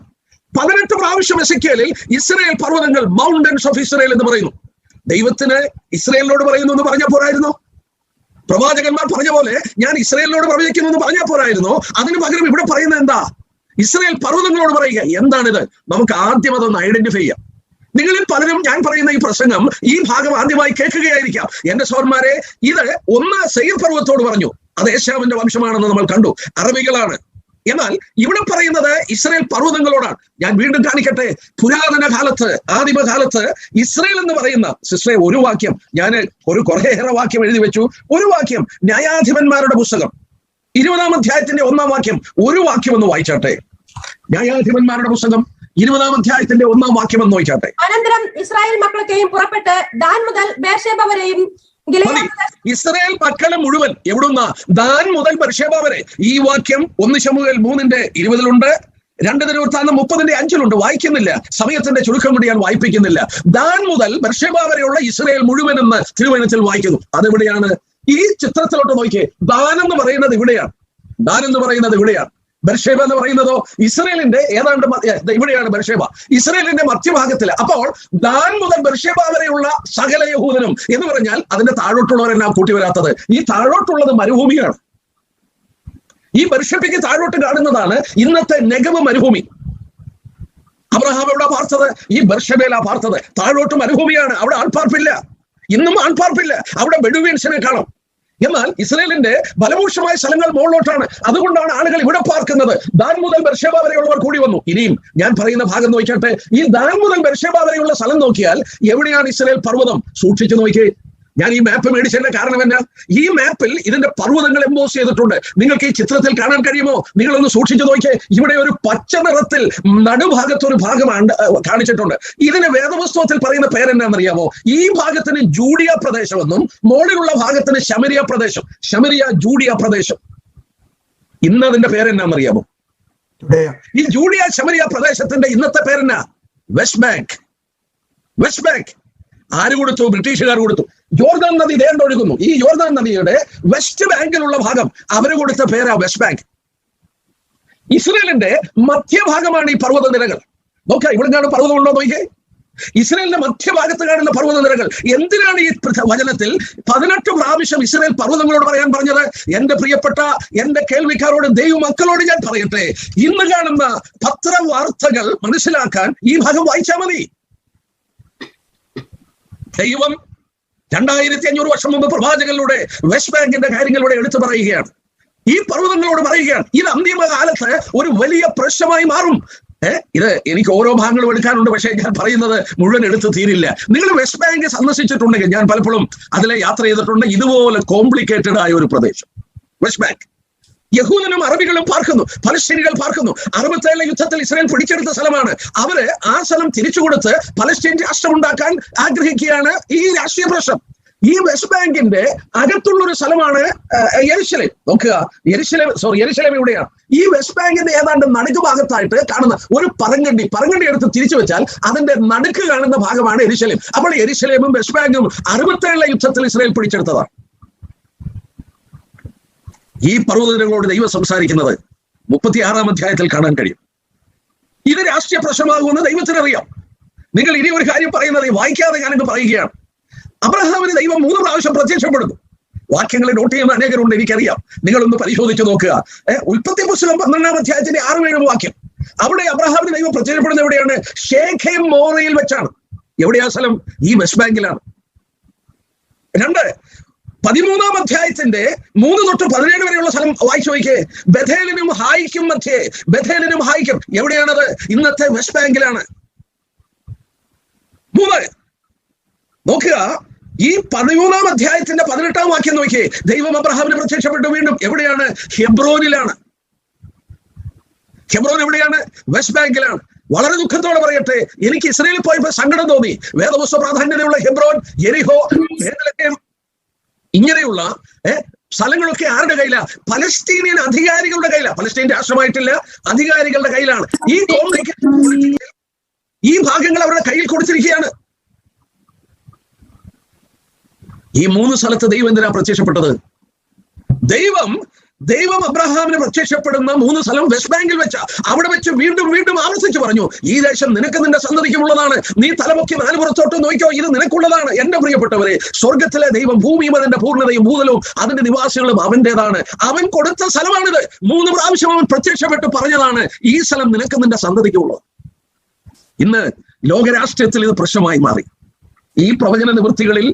18 പ്രാവശ്യം എസെക്കിയേലിൽ ഇസ്രായേൽ പർവ്വതങ്ങൾ, മൗണ്ടൻസ് ഓഫ് ഇസ്രായേൽ എന്ന് പറയുന്നു. ദൈവത്തിന് ഇസ്രായേലിനോട് പറയുന്നു എന്ന് പറഞ്ഞാൽ പോരായിരുന്നോ? പ്രവാചകന്മാർ പറഞ്ഞ പോലെ ഞാൻ ഇസ്രായേലിനോട് പ്രവചിക്കുന്നു എന്ന് പറഞ്ഞാൽ പോരായിരുന്നോ? അതിന് പകരം ഇവിടെ പറയുന്നത് എന്താ? ഇസ്രായേൽ പർവ്വതങ്ങളോട് പറയുക. എന്താണിത്? നമുക്ക് ആദ്യം അതൊന്ന് ഐഡന്റിഫൈ ചെയ്യാം. നിങ്ങളിൽ പലരും ഞാൻ പറയുന്ന ഈ പ്രസംഗം, ഈ ഭാഗം ആദ്യമായി കേൾക്കുകയായിരിക്കാം. എന്റെ സഹോദരന്മാരെ, ഇത് ഒന്ന് സെയീർ പർവ്വതത്തോട് പറഞ്ഞു. അത് ഏശാവിന്റെ വംശമാണെന്ന് നമ്മൾ കണ്ടു. അറബികളാണ്. എന്നാൽ ഇവിടെ പറയുന്നത് ഇസ്രായേൽ പർവ്വതങ്ങളോടാണ്. ഞാൻ വീണ്ടും കാണിക്കട്ടെ. പുരാതന കാലത്ത്, ആദിമകാലത്ത് ഇസ്രായേൽ എന്ന് പറയുന്ന സിസ്റ്ററെ ഒരു വാക്യം, ഞാൻ കുറേയേറെ വാക്യം എഴുതി വെച്ചു. ഒരു വാക്യം, ന്യായാധിപന്മാരുടെ പുസ്തകം 20-ാം അധ്യായത്തിന്റെ 1-ാം വാക്യം. ഒരു വാക്യം ഒന്ന് വായിച്ചാട്ടെ. ന്യായാധിപന്മാരുടെ പുസ്തകം 20-ാം അധ്യായത്തിന്റെ 1-ാം വാക്യം ഒന്ന് വായിച്ചാട്ടെ. അനന്തരം ഇസ്രായേൽ മക്കളൊക്കെയും പുറപ്പെട്ട് ദാൻ മുതൽ ബേർശേബ വരെയും ഇസ്രായേൽ മക്കളെ മുഴുവൻ എവിടുന്ന? ദാൻ മുതൽ ബേർശേബ വരെ. ഈ വാക്യം 1 ശമൂവേൽ 3:20 2 ദിനവൃത്താന്തം 30:5 വായിക്കുന്നില്ല. സമയത്തിന്റെ ചുരുക്കം കൊണ്ട് ഞാൻ വായിപ്പിക്കുന്നില്ല. ദാൻ മുതൽ ബേർശേബ വരെയുള്ള ഇസ്രായേൽ മുഴുവൻ എന്ന് തിരുവചനത്തിൽ വായിക്കുന്നു. അതെവിടെയാണ്? ഈ ചിത്രത്തിലോട്ട് നോക്കിയേ. ദാൻ എന്ന് പറയുന്നത് ഇവിടെയാണ്. ദാൻ എന്ന് പറയുന്നത് ഇവിടെയാണ്. ബേർശേബ എന്ന് പറയുന്നതോ ഇസ്രായേലിന്റെ ഏതാണ്ട് ഇവിടെയാണ്. ബേർശേബ ഇസ്രായേലിന്റെ മധ്യഭാഗത്തില്. അപ്പോൾ ദാൻ മുതൽ ബേർശേബ വരെയുള്ള സകല യഹൂദനും എന്ന് പറഞ്ഞാൽ അതിന്റെ താഴോട്ടുള്ളവരെല്ലാം കൂട്ടി വരാത്തത്. ഈ താഴോട്ടുള്ളത് മരുഭൂമിയാണ്. ഈ ബേർശേബയ്ക്ക് താഴോട്ട് കാണുന്നതാണ് ഇന്നത്തെ നെഗവ് മരുഭൂമി. അബ്രഹാം എവിടെ പാർത്തത്? ഈ ബേർശേബയിലാ പാർത്തത്. താഴോട്ട് മരുഭൂമിയാണ്. അവിടെ ആൾപ്പാർപ്പില്ല. ഇന്നും ആൾപ്പാർപ്പില്ല. അവിടെ ബെഡുവിയൻസിനെ കാണാം. എന്നാൽ ഇസ്രായേലിന്റെ ബലഭൂഷമായ സ്ഥലങ്ങൾ മുകളിലോട്ടാണ്. അതുകൊണ്ടാണ് ആളുകൾ ഇവിടെ പാർക്കുന്നത്. ദാൻ മുതൽ ബേർശേബ വരെയുള്ളവർ കൂടി വന്നു. ഇനിയും ഞാൻ പറയുന്ന ഭാഗം നോക്കിയാട്ടെ. ഈ ദാൻ മുതൽ ബേർശേബ വരെയുള്ള സ്ഥലം നോക്കിയാൽ എവിടെയാണ് ഇസ്രായേൽ പർവ്വതം? സൂക്ഷിച്ചു നോക്കിയേ. ഞാൻ ഈ മാപ്പ് മേടിച്ചതിന്റെ കാരണം എന്നാ? ഈ മാപ്പിൽ ഇതിന്റെ പർവ്വതങ്ങൾ എംബോസ് ചെയ്തിട്ടുണ്ട്. നിങ്ങൾക്ക് ഈ ചിത്രത്തിൽ കാണാൻ കഴിയുമോ? നിങ്ങളൊന്ന് സൂക്ഷിച്ചു നോക്കിയേ. ഇവിടെ ഒരു പച്ച നിറത്തിൽ നടുഭാഗത്ത് ഒരു ഭാഗമാണ് കാണിച്ചിട്ടുണ്ട്. ഇതിന് വേദപുസ്തകത്തിൽ പറയുന്ന പേരെന്നാണെന്നറിയാമോ? ഈ ഭാഗത്തിന് ജൂഡിയ പ്രദേശമെന്നും മോളിലുള്ള ഭാഗത്തിന് ശമരിയ പ്രദേശം, ശമരിയ ജൂഡിയ പ്രദേശം. ഇന്ന് അതിന്റെ പേരെന്നാണെന്നറിയാമോ? ഈ ജൂഡിയ ശമരിയ പ്രദേശത്തിന്റെ ഇന്നത്തെ പേരെന്നാ? West bank. വെസ്റ്റ് ബാങ്ക് ആര് കൊടുത്തു? ബ്രിട്ടീഷുകാർ കൊടുത്തു. ജോർദാൻ നദി ദേണ്ടൊഴുകുന്നു. ഈ ജോർദാൻ നദിയുടെ വെസ്റ്റ് ബാങ്കിലുള്ള ഭാഗം അവര് കൊടുത്ത പേരാ വെസ്റ്റ് ബാങ്ക്. ഇസ്രയേലിന്റെ മധ്യഭാഗമാണ് ഈ പർവ്വത നിരകൾ. നോക്കാം, ഇവിടെ കാണുന്ന പർവ്വതമുണ്ടോ നോക്കിയേ. ഇസ്രയേലിന്റെ മധ്യഭാഗത്ത് കാണുന്ന പർവ്വത നിരകൾ. എന്തിനാണ് ഈ വചനത്തിൽ 18 പ്രാവശ്യം ഇസ്രയേൽ പർവ്വതങ്ങളോട് പറയാൻ പറഞ്ഞത്? എന്റെ പ്രിയപ്പെട്ട എന്റെ കേൾവിക്കാരോട്, ദൈവമക്കളോട് ഞാൻ പറയട്ടെ, ഇന്ന് കാണുന്ന പത്രവാർത്തകൾ മനസ്സിലാക്കാൻ ഈ ഭാഗം വായിച്ചാൽ മതി. ദൈവം 2500 വർഷം മുമ്പ് പ്രവാചകനിലൂടെ വെസ്റ്റ് ബാങ്കിന്റെ കാര്യങ്ങളിലൂടെ എടുത്തു പറയുകയാണ്. ഈ പർവ്വതങ്ങളോട് പറയുകയാണ്, ഇത് അന്തിമകാലത്ത് ഒരു വലിയ പ്രശ്നമായി മാറും. ഇത് എനിക്ക് ഓരോ ഭാഗങ്ങളും എടുക്കാനുണ്ട്, പക്ഷേ ഞാൻ പറയുന്നത് മുഴുവൻ എടുത്തു തീരില്ല. നിങ്ങൾ വെസ്റ്റ് ബാങ്ക് സന്ദർശിച്ചിട്ടുണ്ടെങ്കിൽ, ഞാൻ പലപ്പോഴും അതിലെ യാത്ര ചെയ്തിട്ടുണ്ട്, ഇതുപോലെ കോംപ്ലിക്കേറ്റഡ് ആയ ഒരു പ്രദേശം വെസ്റ്റ് ബാങ്ക്. യഹൂദനും അറബികളും പാർക്കുന്നു, പലസ്തീനികൾ പാർക്കുന്നു. 67 യുദ്ധത്തിൽ ഇസ്രായേൽ പിടിച്ചെടുത്ത സ്ഥലമാണ്. അവര് ആ സ്ഥലം തിരിച്ചു കൊടുത്ത് പലസ്തീൻ രാഷ്ട്രം ഉണ്ടാക്കാൻ ആഗ്രഹിക്കുകയാണ്. ഈ രാഷ്ട്രീയ പ്രശ്നം ഈ വെസ്റ്റ് ബാങ്കിന്റെ അകത്തുള്ളൊരു സ്ഥലമാണ് യെരുശലേം. നോക്കുക, യെരുശലേം എവിടെയാണ്? ഈ വെസ്റ്റ് ബാങ്കിന്റെ ഏതാണ്ട് നടുക്ക് ഭാഗത്തായിട്ട് കാണുന്ന ഒരു പറങ്കണ്ടി എടുത്ത് തിരിച്ചു വെച്ചാൽ അതിന്റെ നടുക്ക് കാണുന്ന ഭാഗമാണ് യെരുശലേം. അപ്പോൾ യെരുശലേമും വെസ്റ്റ് ബാങ്കും 67 യുദ്ധത്തിൽ ഇസ്രായേൽ പിടിച്ചെടുത്തതാണ്. ഈ പർവ്വതങ്ങളോട് ദൈവം സംസാരിക്കുന്നത് 36-ാം അധ്യായത്തിൽ കാണാൻ കഴിയും. ഇത് രാഷ്ട്രീയ പ്രശ്നമാകുമെന്ന് ദൈവത്തിനറിയാം. നിങ്ങൾ ഇനി ഒരു കാര്യം പറയുന്നത് വായിക്കാതെ ഞാനങ്ങ് പറയുകയാണ്. അബ്രഹാമിന് ദൈവം 3 പ്രാവശ്യം പ്രത്യക്ഷപ്പെടുന്നു. വാക്യങ്ങളെ നോട്ട് ചെയ്യുന്ന അനേകരുണ്ട്, എനിക്കറിയാം. നിങ്ങളൊന്ന് പരിശോധിച്ച് നോക്കുക. ഉൽപ്പത്തി പുസ്തകം 12-ാം അധ്യായത്തിന്റെ 6-7 വാക്യം. അവിടെ അബ്രഹാമിന് ദൈവം പ്രത്യക്ഷപ്പെടുന്നത് എവിടെയാണ്? ശേഖേം മോറയിൽ വെച്ചാണ്. എവിടെയാ സ്ഥലം? ഈ വെസ്റ്റ് ബാങ്കിലാണ്. 2, 13-ാം അധ്യായത്തിന്റെ 3 തൊട്ട് 17 വരെയുള്ള സ്ഥലം വായിച്ചു നോക്കിയേ. ബഥേലിനും ഹായിക്കും മധ്യേ. ബഥേലിനും ഹായിക്കും എവിടെയാണത്? ഇന്നത്തെ വെസ്റ്റ് ബാങ്കിലാണ്. 3 നോക്കുക, ഈ 13-ാം അധ്യായത്തിന്റെ 18-ാം വാക്യം നോക്കിയേ. ദൈവം അബ്രഹാമിന് പ്രത്യക്ഷപ്പെട്ടു വീണ്ടും. എവിടെയാണ്? ഹെബ്രോനിലാണ്. ഹെബ്രോൻ എവിടെയാണ്? വെസ്റ്റ് ബാങ്കിലാണ്. വളരെ ദുഃഖത്തോടെ പറയട്ടെ, എനിക്ക് ഇസ്രയേലിൽ പോയപ്പോൾ സങ്കടം തോന്നി. വേദപുസ്തക പ്രാധാന്യതയുള്ള ഹെബ്രോൻ, യെരിഹോ, ബേത്ലഹേം ഇങ്ങനെയുള്ള സ്ഥലങ്ങളൊക്കെ ആരുടെ കയ്യിലാ? പലസ്തീനിയൻ അധികാരികളുടെ കയ്യിലാ. പലസ്തീൻ രാഷ്ട്രമായിട്ടില്ല, അധികാരികളുടെ കയ്യിലാണ്. ഈ ഈ ഭാഗങ്ങൾ അവരുടെ കയ്യിൽ കൊടുത്തിരിക്കുകയാണ്. ഈ 3 സ്ഥലത്ത് ദൈവം എന്തിനാ പ്രത്യക്ഷപ്പെട്ടത്? ദൈവം അബ്രഹാമിന് പ്രത്യക്ഷപ്പെടുന്ന 3 സ്ഥലം വെസ്റ്റ് ബാങ്കിൽ വെച്ച. അവിടെ വെച്ച് വീണ്ടും ആവർത്തിച്ച് പറഞ്ഞു, ഈ ദേശം നിനക്ക് നിന്റെ സന്തതിക്കുമുള്ളതാണ്. നീ തലമുക്കി 4 പുറത്തോട്ട് നോക്കിയോ, ഇത് നിനക്കുള്ളതാണ്. എന്റെ പ്രിയപ്പെട്ടവരെ, സ്വർഗത്തിലെ ദൈവം ഭൂമിയും അതിന്റെ പൂർണ്ണതയും ഭൂതലവും അതിന്റെ നിവാസികളും അവന്റേതാണ്. അവൻ കൊടുത്ത സ്ഥലമാണിത്. 3 പ്രാവശ്യം അവൻ പ്രത്യക്ഷപ്പെട്ട് പറഞ്ഞതാണ്, ഈ സ്ഥലം നിനക്ക് നിന്റെ സന്തതിക്കുള്ളത്. ഇന്ന് ലോകരാഷ്ട്രീയത്തിൽ ഇത് പ്രശ്നമായി മാറി. ഈ പ്രവചന നിവൃത്തികളിൽ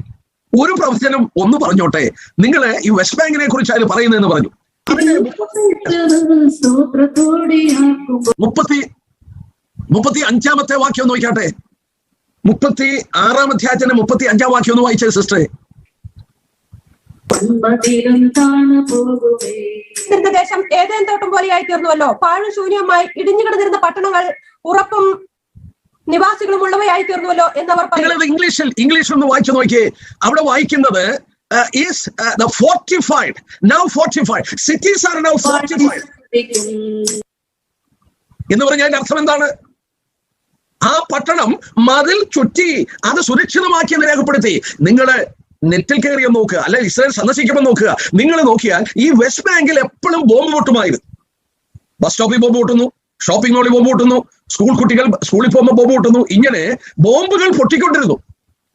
ഒരു പ്രവചനം ഒന്ന് പറഞ്ഞോട്ടെ. നിങ്ങൾ ഈ വെസ്റ്റ് ബാങ്കിനെ കുറിച്ച് അതിൽ പറയുന്നതെന്ന് പറഞ്ഞു. 35-ാമത്തെ വാക്യം ഒന്ന് വായിക്കാട്ടെ. 36-ാം അധ്യായത്തിന്റെ 35-ാം വാക്യം ഒന്ന് വായിച്ചേ സിസ്റ്ററെ. ദേശം ഏതേൻ തോട്ടം പോലെയായി തീർന്നുവല്ലോ. പാഴും ശൂന്യമായി ഇടിഞ്ഞു കിടന്നിരുന്ന പട്ടണങ്ങൾ ഉറപ്പും നിവാസികളും ഉള്ളവയായി തീർന്നുവല്ലോ എന്നവർ പറയുന്നു. ഇംഗ്ലീഷിൽ ഒന്ന് വായിച്ചു നോക്കിയേ. അവിടെ വായിക്കുന്നത് is the fortified, now fortified cities are now fortified എന്ന് പറഞ്ഞാൽ അർത്ഥം എന്താണ്? ആ പട്ടണം മതിൽ ചുറ്റി അത് സുരക്ഷിതമാക്കിയെന്ന് രേഖപ്പെടുത്തി. നിങ്ങള് നെറ്റിൽ കയറി നോക്കുക, അല്ലെ ഇസ്രായേൽ സന്ദർശിക്കുമ്പോൾ നോക്കുക. നിങ്ങൾ നോക്കിയാൽ ഈ വെസ്റ്റ് ബാങ്കിൽ എപ്പോഴും ബോംബ് പൊട്ടുമായിരുന്നു. ബസ് സ്റ്റോപ്പിൽ ബോംബ് പൊട്ടുന്നു, ഷോപ്പിംഗ് മാളിൽ ബോംബ് പൊട്ടുന്നു, സ്കൂൾ കുട്ടികൾ സ്കൂളിൽ പോകുമ്പോൾ ബോംബ് പൊട്ടുന്നു. ഇങ്ങനെ ബോംബുകൾ പൊട്ടിക്കൊണ്ടിരുന്നു.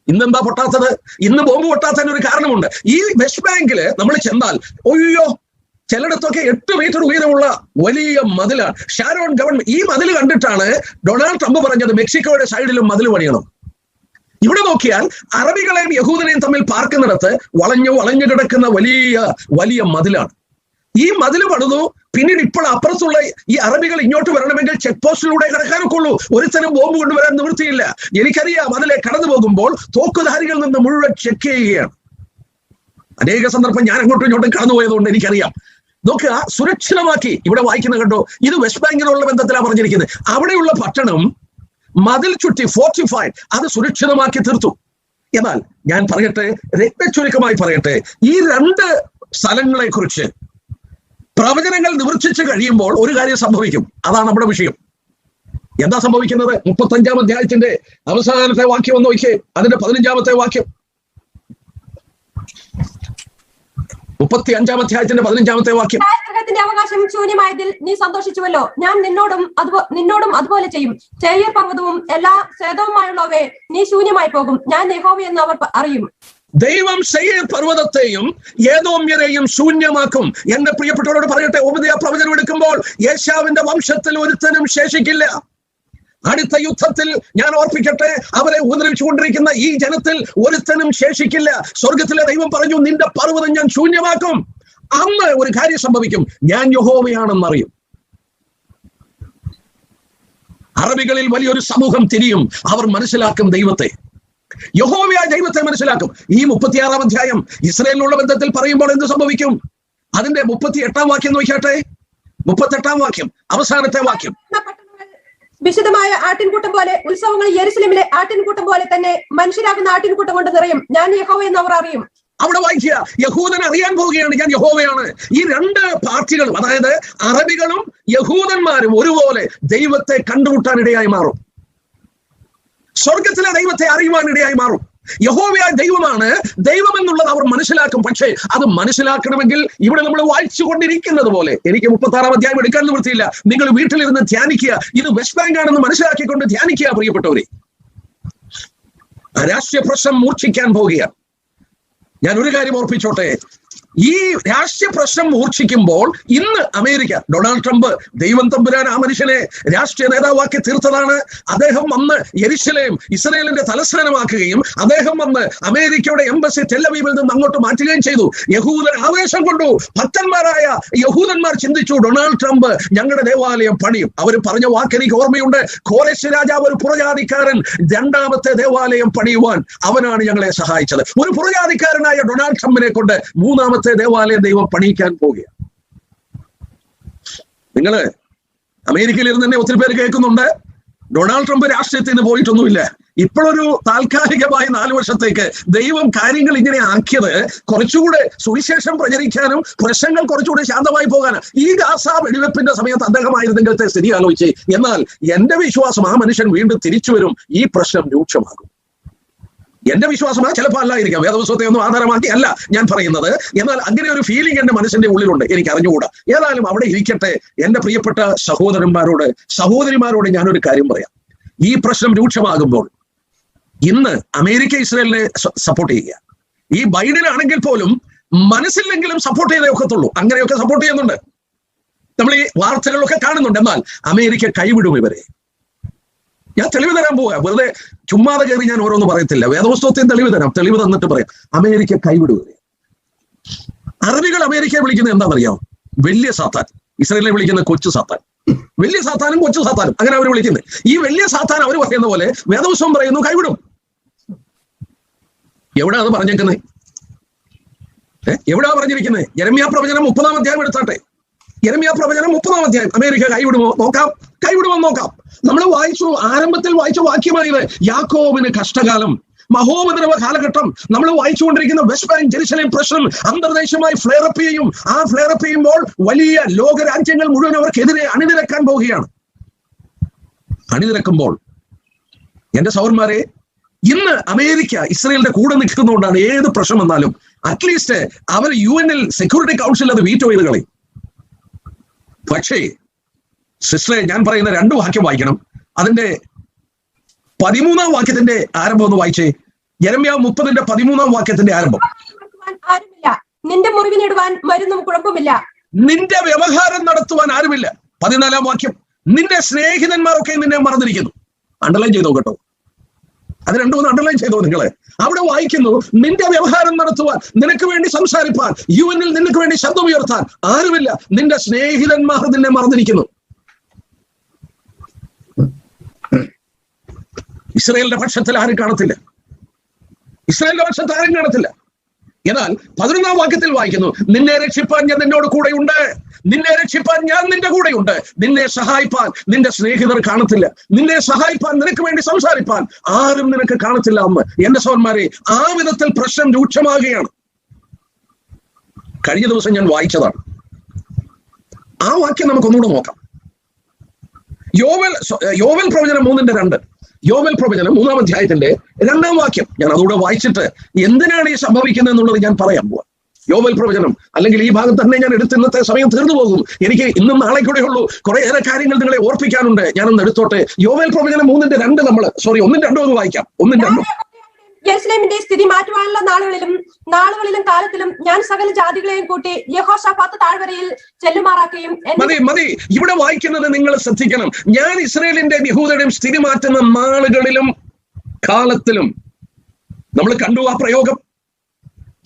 ഇന്നെന്താ പൊട്ടാത്തത്? ഇന്ന് ബോംബ് പൊട്ടാത്തതിന് ഒരു കാരണമുണ്ട്. ഈ വെസ്റ്റ് ബാങ്കില് നമ്മൾ ചെന്നാൽ ഒയ്യോ, ചിലയിടത്തൊക്കെ 8 മീറ്റർ ഉയരമുള്ള വലിയ മതിലാണ്. ഷാരോൺ ഗവൺമെന്റ് ഈ മതിൽ കണ്ടിട്ടാണ് ഡൊണാൾഡ് ട്രംപ് പറഞ്ഞത് മെക്സിക്കോയുടെ സൈഡിലും മതിൽ പണിയണം. ഇവിടെ നോക്കിയാൽ അറബികളെയും യഹൂദനെയും തമ്മിൽ പാർക്കുന്നിടത്ത് വളഞ്ഞു കിടക്കുന്ന വലിയ മതിലാണ്. ഈ മതിൽ പണിതു. പിന്നീട് ഇപ്പോൾ അപ്പുറത്തുള്ള ഈ അറബികൾ ഇങ്ങോട്ട് വരണമെങ്കിൽ ചെക്ക് പോസ്റ്റിലൂടെ കടക്കാനൊക്കെ ഉള്ളൂ. ഒരുത്തരം ബോംബ് കൊണ്ടുവരാൻ നിവൃത്തിയില്ല. എനിക്കറിയാം, അതിലെ കടന്നു പോകുമ്പോൾ തോക്കുധാരികളിൽ നിന്ന് മുഴുവൻ ചെക്ക് ചെയ്യുകയാണ്. അനേക സന്ദർഭം ഞാൻ അങ്ങോട്ടും ഇങ്ങോട്ടും കടന്നുപോയതുകൊണ്ട് എനിക്കറിയാം. നോക്കുക, സുരക്ഷിതമാക്കി. ഇവിടെ വായിക്കുന്ന കണ്ടോ, ഇത് വെസ്റ്റ് ബാങ്കിനുള്ള ബന്ധത്തിലാണ് പറഞ്ഞിരിക്കുന്നത്. അവിടെയുള്ള പട്ടണം മതിൽ ചുറ്റി ഫോർട്ടിഫൈഡ്, അത് സുരക്ഷിതമാക്കി തീർത്തു. എന്നാൽ ഞാൻ പറയട്ടെ, രത്നച്ചുരുക്കമായി പറയട്ടെ, ഈ രണ്ട് സ്ഥലങ്ങളെ കുറിച്ച് പ്രവചനങ്ങൾ നിവർത്തിച്ച് കഴിയുമ്പോൾ ഒരു കാര്യം സംഭവിക്കും. അതാണ് നമ്മുടെ വിഷയം. എന്താ സംഭവിക്കുന്നത്? 35-ാം അധ്യായത്തിന്റെ അവസാനത്തെ വാക്യം ഒന്ന് നോക്കിയേ, അതിന്റെ 15-ാമത്തെ വാക്യം. 35-ാം അധ്യായത്തിന്റെ 15-ാമത്തെ വാക്യം. ഗ്രഹത്തിന്റെ അവകാശം ശൂന്യമായതിൽ നീ സന്തോഷിച്ചുവല്ലോ, ഞാൻ നിന്നോടും അതുപോലെ ചെയ്യും. സെയീർ പർവ്വതവും എല്ലാ സേതവുമായുള്ളവയെ നീ ശൂന്യമായി പോകും, ഞാൻ യഹോവയെന്ന് അവർ അറിയും. ദൈവം സെയീർ പർവ്വതത്തെയും ഏദോമ്യരെയും ശൂന്യമാക്കും. എന്റെ പ്രിയപ്പെട്ടവരോട് പറയട്ടെ, ഓബദ്യാ പ്രവചനം എടുക്കുമ്പോൾ യേശാവിന്റെ വംശത്തിൽ ഒരുത്തനും ശേഷിക്കില്ല. അടുത്ത യുദ്ധത്തിൽ ഞാൻ ഓർപ്പിക്കട്ടെ, അവരെ ഉപദ്രവിച്ചുകൊണ്ടിരിക്കുന്ന ഈ ജനത്തിൽ ഒരുത്തനും ശേഷിക്കില്ല. സ്വർഗത്തിലെ ദൈവം പറഞ്ഞു, നിന്റെ പർവ്വതം ഞാൻ ശൂന്യമാക്കും. അന്ന് ഒരു കാര്യം സംഭവിക്കും, ഞാൻ യഹോവയാണെന്നറിയും. അറബികളിൽ വലിയൊരു സമൂഹം തിരിയും. അവർ മനസ്സിലാക്കും ദൈവത്തെ, യഹോവയായ ദൈവത്തെ മനസ്സിലാക്കും. ഈ 36-ാം അധ്യായം ഇസ്രായേലിനുള്ള ബന്ധത്തിൽ പറയുമ്പോൾ എന്ത് സംഭവിക്കും? അതിന്റെ 38-ാം വാക്യം നോക്കിയാട്ടെ. 38-ാം വാക്യം, അവസാനത്തെ വാക്യം. വിശുദ്ധമായ ആട്ടിൻകൂട്ടം പോലെ ഉത്സവങ്ങൾ യെരുശലേമിലെ ആട്ടിൻകൂട്ടം പോലെ തന്നെ മനുഷ്യരാകുന്ന ആട്ടിൻകൂട്ടം കൊണ്ട് നിറയും, ഞാൻ യഹോവയെന്ന് അവർ അറിയും. അവിടെ വായിക്കുക, യഹൂദൻ അറിയാൻ പോവുകയാണ് ഞാൻ യഹോവയാണ്. ഈ രണ്ട് പാർട്ടികളും, അതായത് അറബികളും യഹൂദന്മാരും ഒരുപോലെ ദൈവത്തെ കണ്ടുമുട്ടാനിടയായി മാറും. സ്വർഗത്തിലെ ദൈവത്തെ അറിയുവാനിടയായി മാറും. യഹോവയായ ദൈവമാണ് ദൈവം എന്നുള്ളത് അവർ മനസ്സിലാക്കും. പക്ഷേ അത് മനസ്സിലാക്കണമെങ്കിൽ ഇവിടെ നമ്മൾ വായിച്ചു കൊണ്ടിരിക്കുന്നത് പോലെ എനിക്ക് 36-ാം അധ്യായം എടുക്കാൻ നിവൃത്തിയില്ല. നിങ്ങൾ വീട്ടിലിരുന്ന് ധ്യാനിക്കുക. ഇത് വെസ്റ്റ് ബാങ്ക് ആണെന്ന് മനസ്സിലാക്കിക്കൊണ്ട് ധ്യാനിക്കുക പ്രിയപ്പെട്ടവരെ. രാഷ്ട്രീയ പ്രശ്നം മൂർച്ഛിക്കാൻ പോവുകയാണ്. ഞാൻ ഒരു കാര്യം ഓർപ്പിച്ചോട്ടെ, ഈ രാഷ്ട്രീയ പ്രശ്നം മൂർച്ഛിക്കുമ്പോൾ ഇന്ന് അമേരിക്ക, ഡൊണാൾഡ് ട്രംപ്, ദൈവം തമ്പുരാൻ ആ മനുഷ്യനെ രാഷ്ട്രീയ നേതാവാക്കി തീർത്തതാണ്. അദ്ദേഹം വന്ന് യെരുശലേം ഇസ്രായേലിന്റെ തലസ്ഥാനമാക്കുകയും അദ്ദേഹം വന്ന് അമേരിക്കയുടെ എംബസി ടെൽ-അവീവിൽ നിന്ന് അങ്ങോട്ട് മാറ്റുകയും ചെയ്തു. യഹൂദൻ ആവേശം കൊണ്ടു. ഭക്തന്മാരായ യഹൂദന്മാർ ചിന്തിച്ചു, ഡൊണാൾഡ് ട്രംപ് ഞങ്ങളുടെ ദേവാലയം പണിയും. അവർ പറഞ്ഞ വാക്ക് എനിക്ക് ഓർമ്മയുണ്ട്. കോരേശ് രാജാവ്, ഒരു പുറജാതിക്കാരൻ, രണ്ടാമത്തെ ദേവാലയം പണിയുവാൻ അവനാണ് ഞങ്ങളെ സഹായിച്ചത്. ഒരു പുറജാതിക്കാരനായ ഡൊണാൾഡ് ട്രംപിനെ കൊണ്ട് മൂന്നാമത്തെ ദേവാലയം ദൈവം പണിയിക്കാൻ പോവുകയാണ്. നിങ്ങള് അമേരിക്കയിൽ ഇരുന്ന് തന്നെ ഒത്തിരി പേര് കേൾക്കുന്നുണ്ട്, ഡൊണാൾഡ് ട്രംപ് രാഷ്ട്രീയത്തിൽ നിന്ന് പോയിട്ടൊന്നുമില്ല. ഇപ്പോഴൊരു താൽക്കാലികമായി 4 വർഷത്തേക്ക് ദൈവം കാര്യങ്ങൾ ഇങ്ങനെ ആക്കിയത് കുറച്ചുകൂടെ സുവിശേഷം പ്രചരിക്കാനും പ്രശ്നങ്ങൾ കുറച്ചുകൂടെ ശാന്തമായി പോകാനും. ഈ ഗാസ വെടിവെപ്പിന്റെ സമയത്ത് അദ്ദേഹമായിരുന്നെങ്കിലത്തെ സ്ഥിതി ആലോചിച്ച്. എന്നാൽ എന്റെ വിശ്വാസം ആ മനുഷ്യൻ വീണ്ടും തിരിച്ചു വരും, ഈ പ്രശ്നം രൂക്ഷമാകും. എന്റെ വിശ്വാസം ചിലപ്പോൾ അല്ലായിരിക്കാം, വേദപുസ്തകത്തെ ഒന്നും ആധാരമാക്കി അല്ല ഞാൻ പറയുന്നത്. എന്നാൽ അങ്ങനെ ഒരു ഫീലിംഗ് എന്റെ മനസ്സിന്റെ ഉള്ളിലുണ്ട്, എനിക്ക് അറിഞ്ഞുകൂടാ. ഏതായാലും അവിടെ ഇരിക്കട്ടെ. എന്റെ പ്രിയപ്പെട്ട സഹോദരന്മാരോട്, സഹോദരിമാരോട് ഞാനൊരു കാര്യം പറയാം. ഈ പ്രശ്നം രൂക്ഷമാകുമ്പോൾ ഇന്ന് അമേരിക്ക ഇസ്രായേലിനെ സപ്പോർട്ട് ചെയ്യുക. ഈ ബൈഡൻ ആണെങ്കിൽ പോലും മനസ്സിലെങ്കിലും സപ്പോർട്ട് ചെയ്തേ ഒക്കത്തുള്ളൂ. അങ്ങനെയൊക്കെ സപ്പോർട്ട് ചെയ്യുന്നുണ്ട്, നമ്മൾ ഈ വാർത്തകളിലൊക്കെ കാണുന്നുണ്ട്. എന്നാൽ അമേരിക്ക കൈവിടും ഇവരെ. ഞാൻ തെളിവ് തരാൻ പോവുക. വെറുതെ ചുമ്മാതെ കയറി ഞാൻ ഓരോന്ന് പറയത്തില്ല. വേദപുസ്തകത്തെയും തെളിവ് തരാം. തെളിവ് തന്നിട്ട് പറയാം, അമേരിക്ക കൈവിടുക. അറബികൾ അമേരിക്കയെ വിളിക്കുന്നത് എന്താണെന്നറിയാമോ? വലിയ സാത്താൻ. ഇസ്രായേലിനെ വിളിക്കുന്ന കൊച്ചു സാത്താൻ. വലിയ സാത്താനും കൊച്ചു സാത്താനും അങ്ങനെ അവർ വിളിക്കുന്നത്. ഈ വലിയ സാത്താൻ അവർ പറയുന്ന പോലെ വേദപുസ്തകം പറയുന്നു കൈവിടും. എവിടാ അത് പറഞ്ഞേക്കുന്നത്? എവിടാ പറഞ്ഞിരിക്കുന്നത്? യെരമ്യാ പ്രവചനം 30-ാം അധ്യായം എടുത്താട്ടെ. യെരമ്യാ പ്രവചനം 30-ാം അധ്യായം. അമേരിക്ക കൈവിടുമോ നോക്കാം, കൈവിടുമോ നോക്കാം. നമ്മൾ വായിച്ചു, ആരംഭത്തിൽ വായിച്ച വാക്യമായത് യാക്കോബിന് കഷ്ടകാലം, മഹോപദ്രവ കാലഘട്ടം. നമ്മൾ വായിച്ചുകൊണ്ടിരിക്കുന്ന വെസ്റ്റ് ബാങ്ക് ജെറുസലേം പ്രശ്നം അന്തർദേശമായി ഫ്ലെയറപ്പ് ചെയ്യും. ആ ഫ്ലെയറപ്പ് ചെയ്യുമ്പോൾ വലിയ ലോകരാജ്യങ്ങൾ മുഴുവൻ അവർക്കെതിരെ അണിനിരക്കാൻ പോവുകയാണ്. അണിനിരക്കുമ്പോൾ എന്റെ സഹോദരന്മാരെ, ഇന്ന് അമേരിക്ക ഇസ്രായേലിന്റെ കൂടെ നിൽക്കുന്നതുകൊണ്ടാണ് ഏത് പ്രശ്നം വന്നാലും അറ്റ്ലീസ്റ്റ് അവർ UN സെക്യൂരിറ്റി കൗൺസിൽ അത് വീറ്റോ ചെയ്ത് കളയും. പക്ഷേ സിസ്റ്ററെ, ഞാൻ പറയുന്ന 2 വാക്യം വായിക്കണം. അതിന്റെ 13-ാം വാക്യത്തിന്റെ ആരംഭം ഒന്ന് വായിച്ചേ. യെരമ്യാ 30-ന്റെ 13-ാം വാക്യത്തിന്റെ ആരംഭം. ആരുമില്ല, നിന്റെ മുറിവിനിടുവാൻ മരുന്നും കുഴപ്പമില്ല, നിന്റെ വ്യവഹാരം നടത്തുവാൻ ആരുമില്ല. 14-ാം വാക്യം, നിന്റെ സ്നേഹിതന്മാരൊക്കെ നിന്നെ മറന്നിരിക്കുന്നു. അണ്ടർലൈൻ ചെയ്തോ കേട്ടോ, അത് 2-3 അണ്ടർലൈൻ ചെയ്തോ നിങ്ങളെ. അവിടെ വായിക്കുന്നു, നിന്റെ വ്യവഹാരം നടത്തുവാൻ, നിനക്ക് വേണ്ടി സംസാരിപ്പാൻ, UN നിനക്ക് വേണ്ടി ശബ്ദം ഉയർത്താൻ ആരുമില്ല. നിന്റെ സ്നേഹിതന്മാർ നിന്നെ മറന്നിരിക്കുന്നു. ഇസ്രായേലിന്റെ പക്ഷത്തിൽ ആരും കാണത്തില്ല. ഇസ്രായേലിന്റെ പക്ഷത്ത് ആരും കാണത്തില്ല. എന്നാൽ 11-ാം വാക്യത്തിൽ വായിക്കുന്നു, നിന്നെ രക്ഷിപ്പാൻ ഞാൻ നിന്നോട് കൂടെയുണ്ട്, നിന്നെ രക്ഷിപ്പാൻ ഞാൻ നിന്റെ കൂടെയുണ്ട്, നിന്നെ സഹായിപ്പാൻ നിന്റെ സ്നേഹിതർ കാണത്തില്ല, നിന്നെ സഹായിപ്പാൻ നിനക്ക് വേണ്ടി സംസാരിപ്പാൻ ആരും നിനക്ക് കാണത്തില്ല എന്ന്. എന്റെ സഹോദരന്മാരെ, ആ വിധത്തിൽ പ്രശ്നം രൂക്ഷമാകുകയാണ്. കഴിഞ്ഞ ദിവസം ഞാൻ വായിച്ചതാണ്. ആ വാക്യം നമുക്കൊന്നുകൂടെ നോക്കാം. യോവേൽ പ്രവചനം 3:2. യോവേൽ പ്രവചനം 3-ാം അധ്യായത്തിന്റെ 2-ാം വാക്യം ഞാൻ അതുകൂടെ വായിച്ചിട്ട് എന്തിനാണ് ഈ സംഭവിക്കുന്നത് എന്നുള്ളത് ഞാൻ പറയാൻ പോവാ. യോവേൽ പ്രവചനം, അല്ലെങ്കിൽ ഈ ഭാഗം തന്നെ ഞാൻ എടുത്ത് ഇന്നത്തെ സമയം തീർന്നു പോകും. എനിക്ക് ഇന്നും നാളെ കൂടെ ഉള്ളൂ. കുറേയേറെ കാര്യങ്ങൾ നിങ്ങളെ ഓർപ്പിക്കാനുണ്ട്. ഞാനൊന്ന് എടുത്തോട്ടെ. യോവേൽ പ്രവചനം 3:2 1-2 ഒന്ന് വായിക്കാം. 1-2. യെരുശലേമിന്റെ സ്ഥിതി മാറ്റുവാനുള്ള നാളുകളിലും കാലത്തിലും ഞാൻ സകല ജാതികളെയും കൂട്ടി യഹോശാഫാത്ത് താഴ്വരയിൽ ചെല്ലുമാറാക്കുകയും. മതി. ഇവിടെ വായിക്കുന്നത് നിങ്ങൾ ശ്രദ്ധിക്കണം. ഞാൻ ഇസ്രായേലിന്റെ യഹൂദയുടെയും സ്ഥിതി മാറ്റുന്ന നാളുകളിലും കാലത്തിലും. നമ്മൾ കണ്ടു ആ പ്രയോഗം.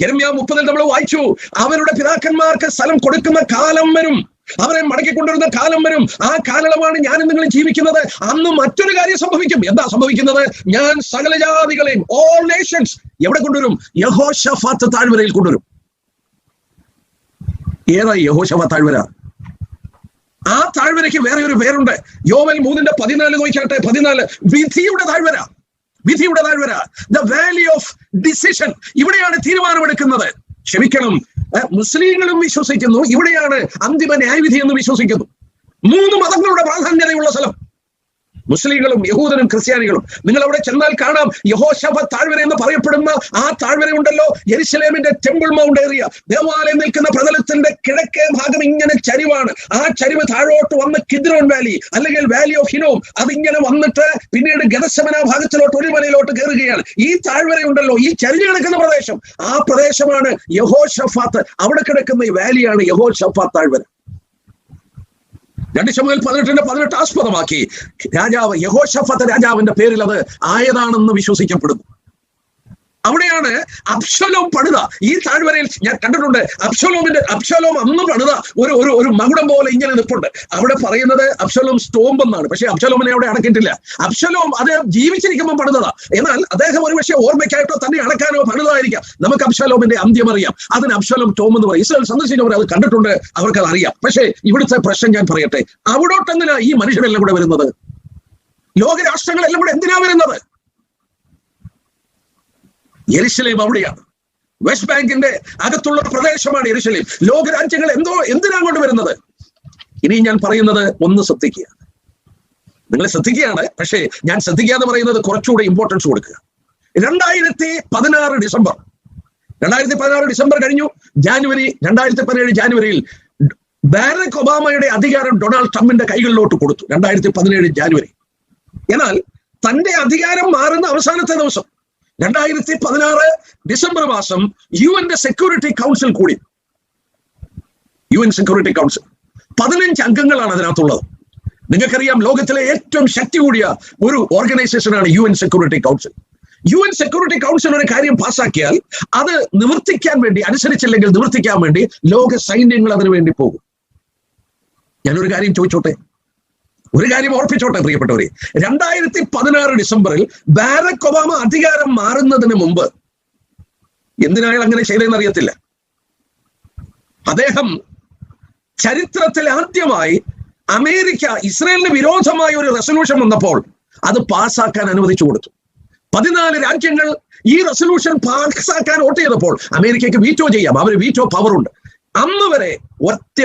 യെരമ്യാ 30 നമ്മൾ വായിച്ചു. അവരുടെ പിതാക്കന്മാർക്ക് സ്ഥലം കൊടുക്കുന്ന കാലം വരും, അവരെ മടക്കിക്കൊണ്ടിരുന്ന കാലം വരും. ആ കാലയളവാണ് ഞാനും നിങ്ങൾ ജീവിക്കുന്നത്. അന്ന് മറ്റൊരു കാര്യം സംഭവിക്കും. എന്താ സംഭവിക്കുന്നത്? ഞാൻ സകല ജാതികളെയും, ഓൾ നേഷൻസ്, എവിടെ കൊണ്ടുവരും? യഹോശാഫാത്ത് താഴ്വരയിൽ കൊണ്ടുവരും. ഏതായി യഹോശാഫാത്ത് താഴ്വര? ആ താഴ്വരയ്ക്ക് വേറെ ഒരു പേരുണ്ട്. യോവേൽ 3:14 നോക്കിയാട്ടെ. 14, വിധിയുടെ താഴ്വര. വിധിയുടെ താഴ്വര, ദ വാലി ഓഫ് ഡിസിഷൻ. ഇവിടെയാണ് തീരുമാനമെടുക്കുന്നത്. ക്ഷമിക്കണം, മുസ്ലിങ്ങളും വിശ്വസിക്കുന്നു ഇവിടെയാണ് അന്തിമ ന്യായവിധി എന്ന് വിശ്വസിക്കുന്നു. 3 മതങ്ങളുടെ പ്രാധാന്യതയുള്ള സ്ഥലം. മുസ്ലിങ്ങളും യഹൂദനും ക്രിസ്ത്യാനികളും. നിങ്ങൾ അവിടെ ചെന്നാൽ കാണാം യഹോശാഫാത്ത് താഴ്വര എന്ന് പറയപ്പെടുന്ന ആ താഴ്വര ഉണ്ടല്ലോ, യെരുശലേമിന്റെ ടെമ്പിൾ മൗണ്ട് ഏരിയ. ദേവാലയം നിൽക്കുന്ന പ്രതലത്തിന്റെ കിഴക്കേ ഭാഗം ഇങ്ങനെ ചരിവാണ്. ആ ചരിവ് താഴോട്ട് വന്ന് കിദ്രോൻ വാലി, അല്ലെങ്കിൽ വാലി ഓഫ് ഹിനോം, അതിങ്ങനെ വന്നിട്ട് പിന്നീട് ഗദസമന ഭാഗത്തിലോട്ട് ഒരു മലയിലോട്ട് കയറുകയാണ്. ഈ താഴ്വരയുണ്ടല്ലോ, ഈ ചരിഞ്ഞു കിടക്കുന്ന പ്രദേശം, ആ പ്രദേശമാണ് യഹോശാഫാത്ത്. അവിടെ കിടക്കുന്ന ഈ വാലിയാണ് യഹോശാഫാത്ത് താഴ്വര. 2 ശമൂവേൽ 18:18 ആസ്പദമാക്കി രാജാവ് യഹോശാഫാത്ത് രാജാവിന്റെ പേരിൽ അത് ആയതാണെന്ന് വിശ്വസിക്കപ്പെടുന്നു. അവിടെയാണ് അബ്ശലോം പണിത. ഈ താഴ്വരയിൽ ഞാൻ കണ്ടിട്ടുണ്ട്. അബ്ശലോം അന്ന് പണിത ഒരു മകുടം പോലെ ഇങ്ങനെ നിൽപ്പുണ്ട്. അവിടെ പറയുന്നത് അബ്ശലോം സ്റ്റോംബ് എന്നാണ്. പക്ഷെ അബ്ശലോമിനെ അവിടെ അടക്കിയിട്ടില്ല. അബ്ശലോം അത് ജീവിച്ചിരിക്കുമ്പോൾ പണിതതാ. എന്നാൽ അദ്ദേഹം ഒരുപക്ഷെ ഓർമ്മയ്ക്കായിട്ടോ തന്നെ അടക്കാനോ പണിതായിരിക്കാം. നമുക്ക് അബ്ശലോമിന്റെ അന്ത്യം അറിയാം. അതിന് അബ്ശലോം ടോം എന്ന് പറയും. ഇസ്രായേൽ സന്ദർശിച്ചവർ അത് കണ്ടിട്ടുണ്ട്, അവർക്ക് അത് അറിയാം. പക്ഷേ ഇവിടുത്തെ പ്രശ്നം ഞാൻ പറയട്ടെ, അവിടോട്ടെന്തിനാ ഈ മനുഷ്യരെല്ലാം കൂടെ വരുന്നത്? ലോകരാഷ്ട്രങ്ങളെല്ലാം കൂടെ എന്തിനാ വരുന്നത്? യെരുശലേം അവിടെയാണ്. വെസ്റ്റ് ബാങ്കിന്റെ അകത്തുള്ള പ്രദേശമാണ് യെരുശലേം. ലോകരാജ്യങ്ങൾ എന്തിനാ കൊണ്ട് വരുന്നത്? ഇനി ഞാൻ പറയുന്നത് ഒന്ന് ശ്രദ്ധിക്കുക. നിങ്ങൾ ശ്രദ്ധിക്കുകയാണ്, പക്ഷേ ഞാൻ ശ്രദ്ധിക്കാതെ പറയുന്നത് കുറച്ചുകൂടെ ഇമ്പോർട്ടൻസ് കൊടുക്കുക. 2016 ഡിസംബർ കഴിഞ്ഞു. 2017 ജാനുവരിയിൽ ബാരക് ഒബാമയുടെ അധികാരം ഡൊണാൾഡ് ട്രംപിന്റെ കൈകളിലോട്ട് കൊടുത്തു. 2017 ജാനുവരി. എന്നാൽ തന്റെ അധികാരം മാറുന്ന അവസാനത്തെ ദിവസം 2016 ഡിസംബർ മാസം UN സെക്യൂരിറ്റി കൗൺസിൽ കൂടി. UN സെക്യൂരിറ്റി കൗൺസിൽ 15 അംഗങ്ങളാണ് അതിനകത്തുള്ളത്. നിങ്ങൾക്കറിയാം, ലോകത്തിലെ ഏറ്റവും ശക്തി കൂടിയ ഒരു ഓർഗനൈസേഷനാണ് UN security council. UN security council ഒരു കാര്യം പാസ്സാക്കിയാൽ അത് നിവർത്തിക്കാൻ വേണ്ടി, അനുസരിച്ചില്ലെങ്കിൽ നിവർത്തിക്കാൻ വേണ്ടി ലോക സൈന്യങ്ങൾ അതിനു വേണ്ടി പോകും. ഞാനൊരു കാര്യം ചോദിച്ചോട്ടെ, ഒരു കാര്യം ഓർപ്പിച്ചോട്ടെ പ്രിയപ്പെട്ടവരെ. 2016 ഡിസംബറിൽ ബാരക് ഒബാമ അധികാരം മാറുന്നതിന് മുമ്പ് എന്തിനാണ് അങ്ങനെ ചെയ്തതെന്ന് അറിയത്തില്ല. അദ്ദേഹം ചരിത്രത്തിൽ ആദ്യമായി അമേരിക്ക ഇസ്രായേലിന് വിരോധമായ ഒരു റെസൊല്യൂഷൻ വന്നപ്പോൾ അത് പാസ്സാക്കാൻ അനുവദിച്ചു കൊടുത്തു. 14 രാജ്യങ്ങൾ ഈ റെസൊല്യൂഷൻ പാസ്സാക്കാൻ വോട്ട് ചെയ്തപ്പോൾ അമേരിക്കയ്ക്ക് വീറ്റോ ചെയ്യാം. അവർ വീറ്റോ പവർ ഉണ്ട്. അന്ന് വരെ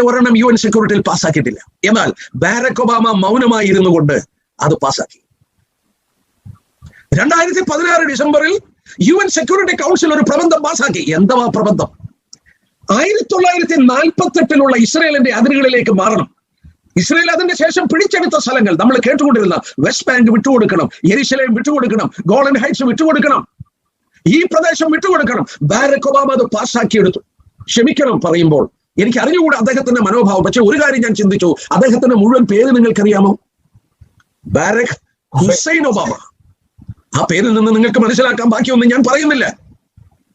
ഒരെണ്ണം UN സെക്യൂരിറ്റിയിൽ പാസ്സാക്കിയിട്ടില്ല. എന്നാൽ ബാരക് ഒബാമ മൗനമായി ഇരുന്നു കൊണ്ട് അത് പാസ്സാക്കി. 2016 ഡിസംബറിൽ UN സെക്യൂരിറ്റി കൗൺസിൽ ഒരു പ്രബന്ധം പാസ്സാക്കി. എന്താ പ്രബന്ധം? 1948 ഇസ്രായേലിന്റെ അതിരുകളിലേക്ക് മാറണം. ഇസ്രായേൽ അതിന്റെ ശേഷം പിടിച്ചെടുത്ത സ്ഥലങ്ങൾ നമ്മൾ കേട്ടുകൊണ്ടിരുന്ന വെസ്റ്റ് ബാങ്ക് വിട്ടുകൊടുക്കണം, യെരുശലേം വിട്ടുകൊടുക്കണം, ഗോളൻ ഹൈറ്റ്സ് വിട്ടുകൊടുക്കണം, ഈ പ്രദേശം വിട്ടുകൊടുക്കണം. ബാരക് ഒബാമ അത് പാസ്സാക്കിയെടുത്തു. ക്ഷമിക്കണം പറയുമ്പോൾ എനിക്ക് അറിഞ്ഞുകൂടാ അദ്ദേഹത്തിന്റെ മനോഭാവം. പക്ഷെ ഒരു കാര്യം ഞാൻ ചിന്തിച്ചു, അദ്ദേഹത്തിന്റെ മുഴുവൻ പേര് നിങ്ങൾക്കറിയാമോ? Barack Hussein Obama. ആ പേരിൽ നിന്ന് നിങ്ങൾക്ക് മനസ്സിലാക്കാൻ ബാക്കിയൊന്നും ഞാൻ പറയുന്നില്ല.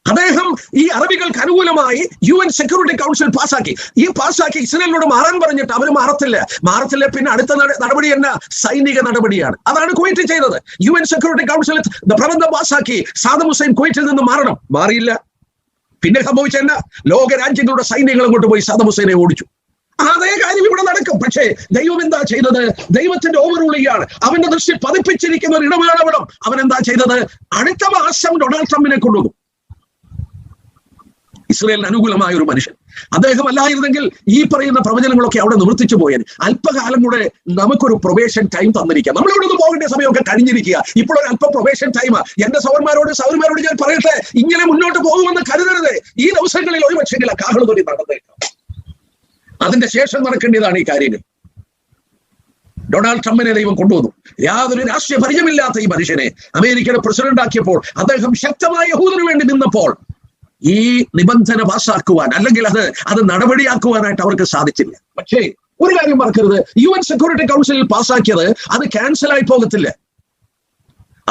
അദ്ദേഹം ഈ അറബികൾക്ക് അനുകൂലമായി UN സെക്യൂരിറ്റി കൗൺസിൽ പാസ്സാക്കി. ഈ പാസ്സാക്കി ഇസ്രായേലിനോട് മാറാൻ പറഞ്ഞിട്ട് അവർ മാറത്തില്ല. പിന്നെ അടുത്ത നടപടി എന്നാ? സൈനിക നടപടിയാണ്. അതാണ് കുവൈറ്റ് ചെയ്തത്. UN സെക്യൂരിറ്റി കൗൺസിൽ പ്രബന്ധം പാസ്സാക്കി സാദം ഹുസൈൻ കുവൈറ്റിൽ നിന്ന് മാറണം. മാറിയില്ല. പിന്നെ സംഭവിച്ചെന്ന ലോകരാജ്യങ്ങളുടെ സൈന്യങ്ങൾ അങ്ങോട്ട് പോയി സദ്ദാം ഹുസൈനെ ഓടിച്ചു. അതേ കാര്യം ഇവിടെ നടക്കും. പക്ഷേ ദൈവം എന്താ ചെയ്തത്? ദൈവത്തിന്റെ ഓവർറൂളിംഗാണ്. അവന്റെ ദൃഷ്ടി പതിപ്പിച്ചിരിക്കുന്ന ഒരു ഇടവേളവിടം. അവൻ എന്താ ചെയ്തത്? അടുത്ത മാസം ഡൊണാൾഡ് ട്രംപിനെ കൊണ്ടുവന്നു. ഇസ്രയേലിന് അനുകൂലമായ ഒരു മനുഷ്യൻ. അദ്ദേഹം അല്ലായിരുന്നെങ്കിൽ ഈ പറയുന്ന പ്രവചനങ്ങളൊക്കെ അവിടെ നിവർത്തിച്ചു പോയാൽ അല്പകാലം കൂടെ നമുക്കൊരു പ്രൊബേഷൻ ടൈം തന്നിരിക്കാം. നമ്മളിവിടെ നിന്ന് പോകേണ്ട സമയമൊക്കെ കഴിഞ്ഞിരിക്കുക. ഇപ്പോഴൊരു അല്പ പ്രൊബേഷൻ ടൈമാ. എന്റെ സൗരന്മാരോട് ഞാൻ പറയട്ടെ, ഇങ്ങനെ മുന്നോട്ട് പോകുമെന്ന് കരുതരുത്. ഈ ദിവസങ്ങളിൽ ഒരു പക്ഷെങ്കിൽ കാഹളത്തൊടി നടന്നേക്കാം. അതിന്റെ ശേഷം നടക്കേണ്ടതാണ് ഈ കാര്യങ്ങൾ. ഡൊണാൾഡ് ട്രംപിനെ ദൈവം കൊണ്ടുവന്നു. യാതൊരു രാഷ്ട്രീയ പരിചയമില്ലാത്ത ഈ മനുഷ്യനെ അമേരിക്കയുടെ പ്രസിഡന്റ് ആക്കിയപ്പോൾ അദ്ദേഹം ശക്തമായ യഹൂദന് വേണ്ടി നിന്നപ്പോൾ ഈ നിബന്ധന പാസ്സാക്കുവാൻ അല്ലെങ്കിൽ അത് നടപടിയാക്കുവാനായിട്ട് അവർക്ക് സാധിച്ചില്ല. പക്ഷേ ഒരു കാര്യം മറക്കരുത്, UN സെക്യൂരിറ്റി കൗൺസിലിൽ പാസ്സാക്കിയത് അത് ക്യാൻസലായി പോകത്തില്ല.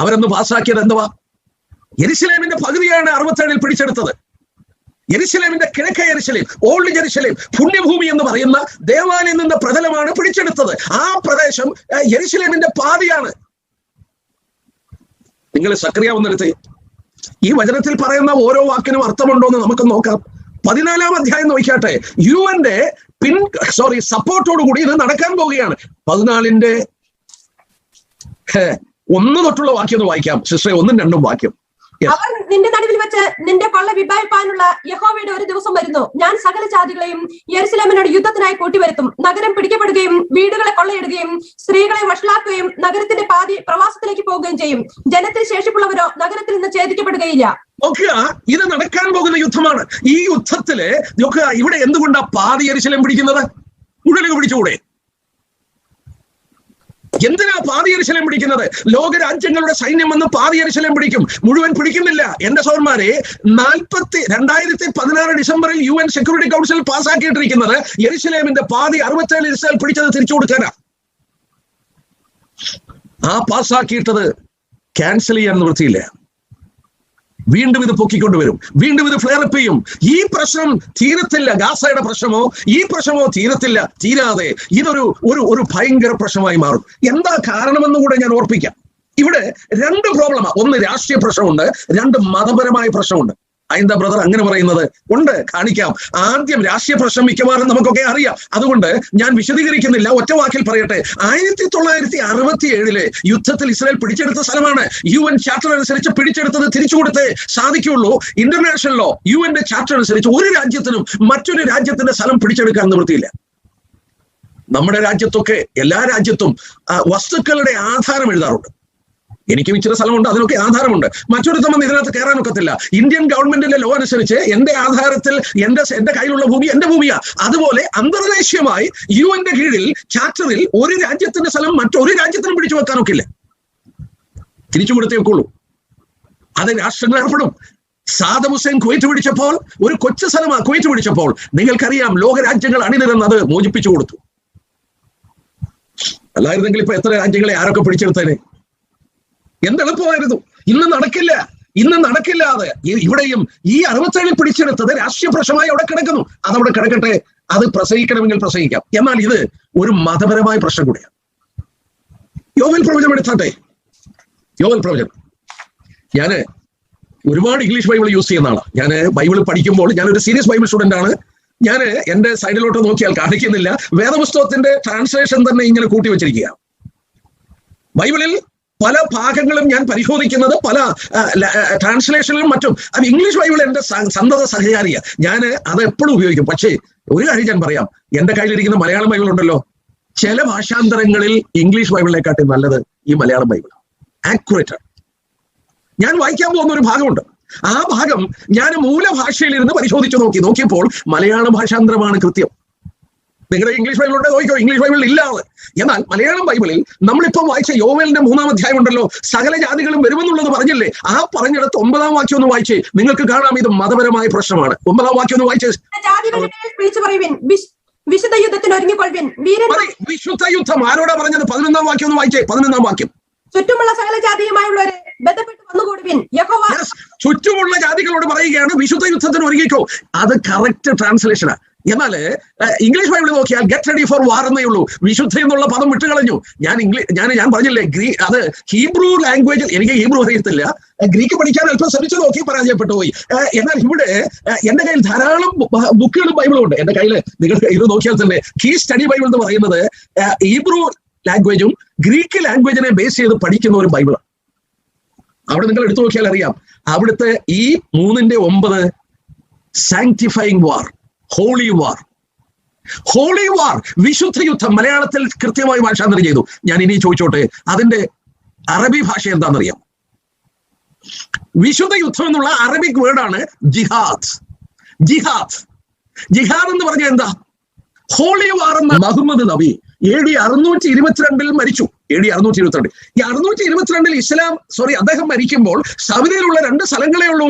അവരൊന്ന് പാസ്സാക്കിയത് എന്തുവാ? യെരുശലേമിന്റെ പകുതിയാണ് 67 പിടിച്ചെടുത്തത്. യെരുശലേമിന്റെ കിഴക്കേ യെരുശലേം, ഓൾഡ് ജെറുസലേം, പുണ്യഭൂമി എന്ന് പറയുന്ന ദേവാലയം നിന്ന പ്രതലമാണ് പിടിച്ചെടുത്തത്. ആ പ്രദേശം യെരുശലേമിന്റെ പാതിയാണ്. നിങ്ങൾ സക്രിയാവുന്നിടത്ത് ഈ വചനത്തിൽ പറയുന്ന ഓരോ വാക്കിനും അർത്ഥമുണ്ടോ എന്ന് നമുക്ക് നോക്കാം. 14-ാം അധ്യായം നോക്കിയാട്ടെ. യുഎന്റെ സപ്പോർട്ടോട് കൂടി ഇത് നടക്കാൻ പോവുകയാണ്. 14-ന്റെ 1 തൊട്ടുള്ള വാക്യം ഒന്ന് വായിക്കാം സിസ്റ്ററെ. 1ഉം 2ഉം വാക്യം. അവൻ നിന്റെ നടുവിൽ വെച്ച് നിന്റെ കൊള്ള വിഭാഗിപ്പാനുള്ള യഹോവയുടെ ഒരു ദിവസം വരുന്നു. ഞാൻ സകല ജാതികളെയും യെരുശലേമിനോട് യുദ്ധത്തിനായി കൂട്ടിവരുത്തും. നഗരം പിടിക്കപ്പെടുകയും വീടുകളെ കൊള്ളയിടുകയും സ്ത്രീകളെ വഷളാക്കുകയും നഗരത്തിന്റെ പാതി പ്രവാസത്തിലേക്ക് പോവുകയും ചെയ്യും. ജനത്തിൽ ശേഷിപ്പുള്ളവരോ നഗരത്തിൽ നിന്ന് ഛേദിക്കപ്പെടുകയില്ല. നോക്കുക, ഇത് നടക്കാൻ പോകുന്ന യുദ്ധമാണ്. ഈ യുദ്ധത്തില് നോക്കുക, ഇവിടെ എന്തുകൊണ്ടാ പാതി യെരുശലേം പിടിക്കുന്നത്? മുഴുവൻ പിടിച്ചുകൂടെ? എന്തിനാ പാതി യെരുശലേം പിടിക്കുന്നത്? ലോകരാജ്യങ്ങളുടെ സൈന്യം വന്ന് പാതി യെരുശലേം പിടിക്കും, മുഴുവൻ പിടിക്കുന്നില്ല. എന്റെ സഹോദരന്മാരെ, 2016 ഡിസംബറിൽ UN സെക്യൂരിറ്റി കൗൺസിൽ പാസ്സാക്കിയിട്ടിരിക്കുന്നത് യെരുശലേമിന്റെ പാതി 67 ഇസ്രായേൽ പിടിച്ചത് തിരിച്ചു കൊടുക്കാനാ. ആ പാസ്സാക്കിയിട്ടത് ക്യാൻസൽ ചെയ്യാൻ നിവൃത്തിയില്ല. വീണ്ടും ഇത് പൊക്കിക്കൊണ്ടുവരും, വീണ്ടും ഇത് ഫ്ലെയറപ്പ് ചെയ്യും. ഈ പ്രശ്നം തീരത്തില്ല. ഗാസയുടെ പ്രശ്നമോ ഈ പ്രശ്നമോ തീരാതെ ഇതൊരു ഭയങ്കര പ്രശ്നമായി മാറും. എന്താ കാരണമെന്ന് കൂടെ ഞാൻ ഓർപ്പിക്കാം. ഇവിടെ 2 പ്രോബ്ലമാ. 1 രാഷ്ട്രീയ പ്രശ്നമുണ്ട്, 2 മതപരമായ പ്രശ്നമുണ്ട്. എന്താ ബ്രദർ അങ്ങനെ പറയുന്നത്? ഉണ്ട്, കാണിക്കാം. ആദ്യം രാഷ്ട്രീയ പ്രശ്നം മിക്കവാറും നമുക്കൊക്കെ അറിയാം, അതുകൊണ്ട് ഞാൻ വിശദീകരിക്കുന്നില്ല. ഒറ്റ വാക്കിൽ പറയട്ടെ. 1967 യുദ്ധത്തിൽ ഇസ്രായേൽ പിടിച്ചെടുത്ത സ്ഥലമാണ്. UN ചാർട്ടർ അനുസരിച്ച് പിടിച്ചെടുത്തത് തിരിച്ചു കൊടുത്തേ സാധിക്കുള്ളൂ. ഇന്റർനാഷണൽ ലോ, UNന്റെ ചാർട്ടർ അനുസരിച്ച് ഒരു രാജ്യത്തിനും മറ്റൊരു രാജ്യത്തിന്റെ സ്ഥലം പിടിച്ചെടുക്കാൻ നിവൃത്തിയില്ല. നമ്മുടെ രാജ്യത്തൊക്കെ എല്ലാ രാജ്യത്തും വസ്തുക്കളുടെ ആധാരം എഴുതാറുണ്ട്. എനിക്കും ഇച്ചിരി സ്ഥലമുണ്ട്, അതിനൊക്കെ ആധാരമുണ്ട്. മറ്റൊരുത്തം ഇതിനകത്ത് കയറാനൊക്കത്തില്ല. ഇന്ത്യൻ ഗവൺമെന്റിന്റെ ലോ അനുസരിച്ച് എന്റെ ആധാരത്തിൽ എന്റെ കയ്യിലുള്ള ഭൂമി എന്റെ ഭൂമിയാ. അതുപോലെ അന്തർദേശീയമായി UNന്റെ കീഴിൽ ചാർട്ടറിൽ ഒരു രാജ്യത്തിന്റെ സ്ഥലം മറ്റൊരു രാജ്യത്തിനും പിടിച്ചു വെക്കാനൊക്കില്ല, തിരിച്ചു കൊടുത്തേക്കുള്ളൂ. അത് രാഷ്ട്രങ്ങൾ ഏർപ്പെടും. സാദം ഹുസൈൻ കുവൈറ്റ് പിടിച്ചപ്പോൾ, ഒരു കൊച്ചു സ്ഥലമാണ് കുവൈറ്റ് പിടിച്ചപ്പോൾ, നിങ്ങൾക്കറിയാം ലോകരാജ്യങ്ങൾ അണിനിരന്ന് അത് മോചിപ്പിച്ചു കൊടുത്തു. അല്ലായിരുന്നെങ്കിൽ ഇപ്പൊ എത്ര രാജ്യങ്ങളെ ആരൊക്കെ പിടിച്ചെടുത്തേനെ? എന്തെളുപ്പമായിരുന്നു. ഇന്ന് നടക്കില്ല. അത് ഇവിടെയും ഈ 67 പിടിച്ചെടുത്തത് രാഷ്ട്രീയ പ്രശ്നമായി അവിടെ കിടക്കുന്നു. അതവിടെ കിടക്കട്ടെ, അത് പ്രസംഗിക്കണമെങ്കിൽ പ്രസംഗിക്കാം. എന്നാൽ ഇത് ഒരു മതപരമായ പ്രശ്നം കൂടിയാണ്. യോവേൽ പ്രവചനം എടുത്താട്ടെ. യോവേൽ പ്രവചനം, ഞാന് ഒരുപാട് ഇംഗ്ലീഷ് ബൈബിൾ യൂസ് ചെയ്യുന്ന ആളാണ്. ഞാൻ ബൈബിൾ പഠിക്കുമ്പോൾ, ഞാനൊരു സീരിയസ് ബൈബിൾ സ്റ്റുഡന്റ് ആണ്. ഞാൻ എന്റെ സൈഡിലോട്ട് നോക്കിയാൽ കാണിക്കുന്നില്ല, വേദപുസ്തകത്തിന്റെ ട്രാൻസ്ലേഷൻ തന്നെ ഇങ്ങനെ കൂട്ടി വെച്ചിരിക്കുക. ബൈബിളിൽ പല ഭാഗങ്ങളും ഞാൻ പരിശോധിക്കുന്നത് പല ട്രാൻസ്ലേഷനിലും മറ്റും. അത് ഇംഗ്ലീഷ് ബൈബിൾ എന്റെ സന്തത സഹചാരിയ, ഞാൻ അത് എപ്പോഴും ഉപയോഗിക്കും. പക്ഷേ ഒരു കാര്യം ഞാൻ പറയാം, എന്റെ കയ്യിലിരിക്കുന്ന മലയാളം ബൈബിൾ ഉണ്ടല്ലോ, ചില ഭാഷാന്തരങ്ങളിൽ ഇംഗ്ലീഷ് ബൈബിളിനെക്കാട്ടി നല്ലത് ഈ മലയാളം ബൈബിൾ, ആക്യുറേറ്റ് ആണ്. ഞാൻ വായിക്കാൻ പോകുന്ന ഒരു ഭാഗമുണ്ട്, ആ ഭാഗം ഞാൻ മൂലഭാഷയിൽ ഇരുന്ന് പരിശോധിച്ചു നോക്കിയപ്പോൾ മലയാള ഭാഷാന്തരമാണ് കൃത്യം. നിങ്ങളുടെ ഇംഗ്ലീഷ് ബൈബിളുണ്ട് നോക്കിയോ, ഇംഗ്ലീഷ് ബൈബിൾ ഇല്ലാതെ. എന്നാൽ മലയാളം ബൈബിളിൽ നമ്മളിപ്പം വായിച്ച യോവേലിന്റെ 3-ാം അധ്യായം ഉണ്ടല്ലോ, സകല ജാതികളും വരുമെന്നുള്ളത് പറഞ്ഞില്ലേ, ആ പറഞ്ഞിടത്ത് 9-ാം വാക്യം ഒന്ന് വായിച്ചേ, നിങ്ങൾക്ക് കാണാം ഇത് മതപരമായ പ്രശ്നമാണ്. 9-ാം വാക്യം ഒന്ന് വായിച്ചേ. വിശുദ്ധ യുദ്ധത്തിന് ഒരുങ്ങിക്കൊള്ളുവിൻ. വിശുദ്ധ യുദ്ധം ആരോടാ പറഞ്ഞത്? 11-ാം വാക്യം ഒന്ന് വായിച്ചേ. 11-ാം വാക്യം. ചുറ്റുമുള്ള സകല ജാതിയുമായുള്ളവരെ ബന്ധപ്പെട്ട് വന്നുകൂടുവിൻ. ചുറ്റുമുള്ള ജാതികളോട് പറയുകയാണ് വിശുദ്ധ യുദ്ധത്തിന് ഒരുങ്ങിക്കോ. അത് കറക്റ്റ് ട്രാൻസ്ലേഷനാ. എന്നാൽ ഇംഗ്ലീഷ് ബൈബിളിൽ നോക്കിയാൽ ഗെറ്റ് റെഡി ഫോർ വാർ എന്നേ ഉള്ളൂ. വിശുദ്ധ എന്നുള്ള പദം വിട്ടുകളഞ്ഞു. ഞാൻ പറഞ്ഞില്ലേ, അത് ഹീബ്രു ലാംഗ്വേജിൽ, എനിക്ക് ഹീബ്രു അറിയത്തില്ല, ഗ്രീക്ക് പഠിക്കാൻ അല്പം ശ്രമിച്ചു നോക്കി പരാജയപ്പെട്ടു പോയി. എന്നാൽ ഇവിടെ എന്റെ കയ്യിൽ ധാരാളം ബുക്കുകളും ബൈബിളും ഉണ്ട്. എന്റെ കയ്യിൽ നിങ്ങൾ ഇത് നോക്കിയാൽ തന്നെ കീ സ്റ്റഡി ബൈബിൾ എന്ന് പറയുന്നത് ഹീബ്രു ലാംഗ്വേജും ഗ്രീക്ക് ലാംഗ്വേജിനെ ബേസ് ചെയ്ത് പഠിക്കുന്ന ഒരു ബൈബിളാണ്. അവിടെ നിങ്ങൾ എടുത്തു നോക്കിയാൽ അറിയാം, അവിടുത്തെ ഈ 3:9 സാങ്ക്ടിഫൈങ് വാർ, ഹോളി വാർ, ഹോളി വാർ, വിശുദ്ധ യുദ്ധം. മലയാളത്തിൽ കൃത്യമായി ഭാഷാന്തരം ചെയ്തു. ഞാൻ ഇനി ചോദിച്ചോട്ടെ, അതിന്റെ അറബി ഭാഷ എന്താണെന്നറിയാം? വിശുദ്ധ യുദ്ധം എന്നുള്ള അറബിക് വേർഡാണ് ജിഹാദ്. ജിഹാദ് ജിഹാദ് എന്ന് പറഞ്ഞാൽ എന്താ? ഹോളി വാർ എന്ന മുഹമ്മദ് നബി AD 622 മരിച്ചു. AD 622. ഈ 622 അദ്ദേഹം മരിക്കുമ്പോൾ സൗദിയിലുള്ള 2 സ്ഥലങ്ങളേ ഉള്ളൂ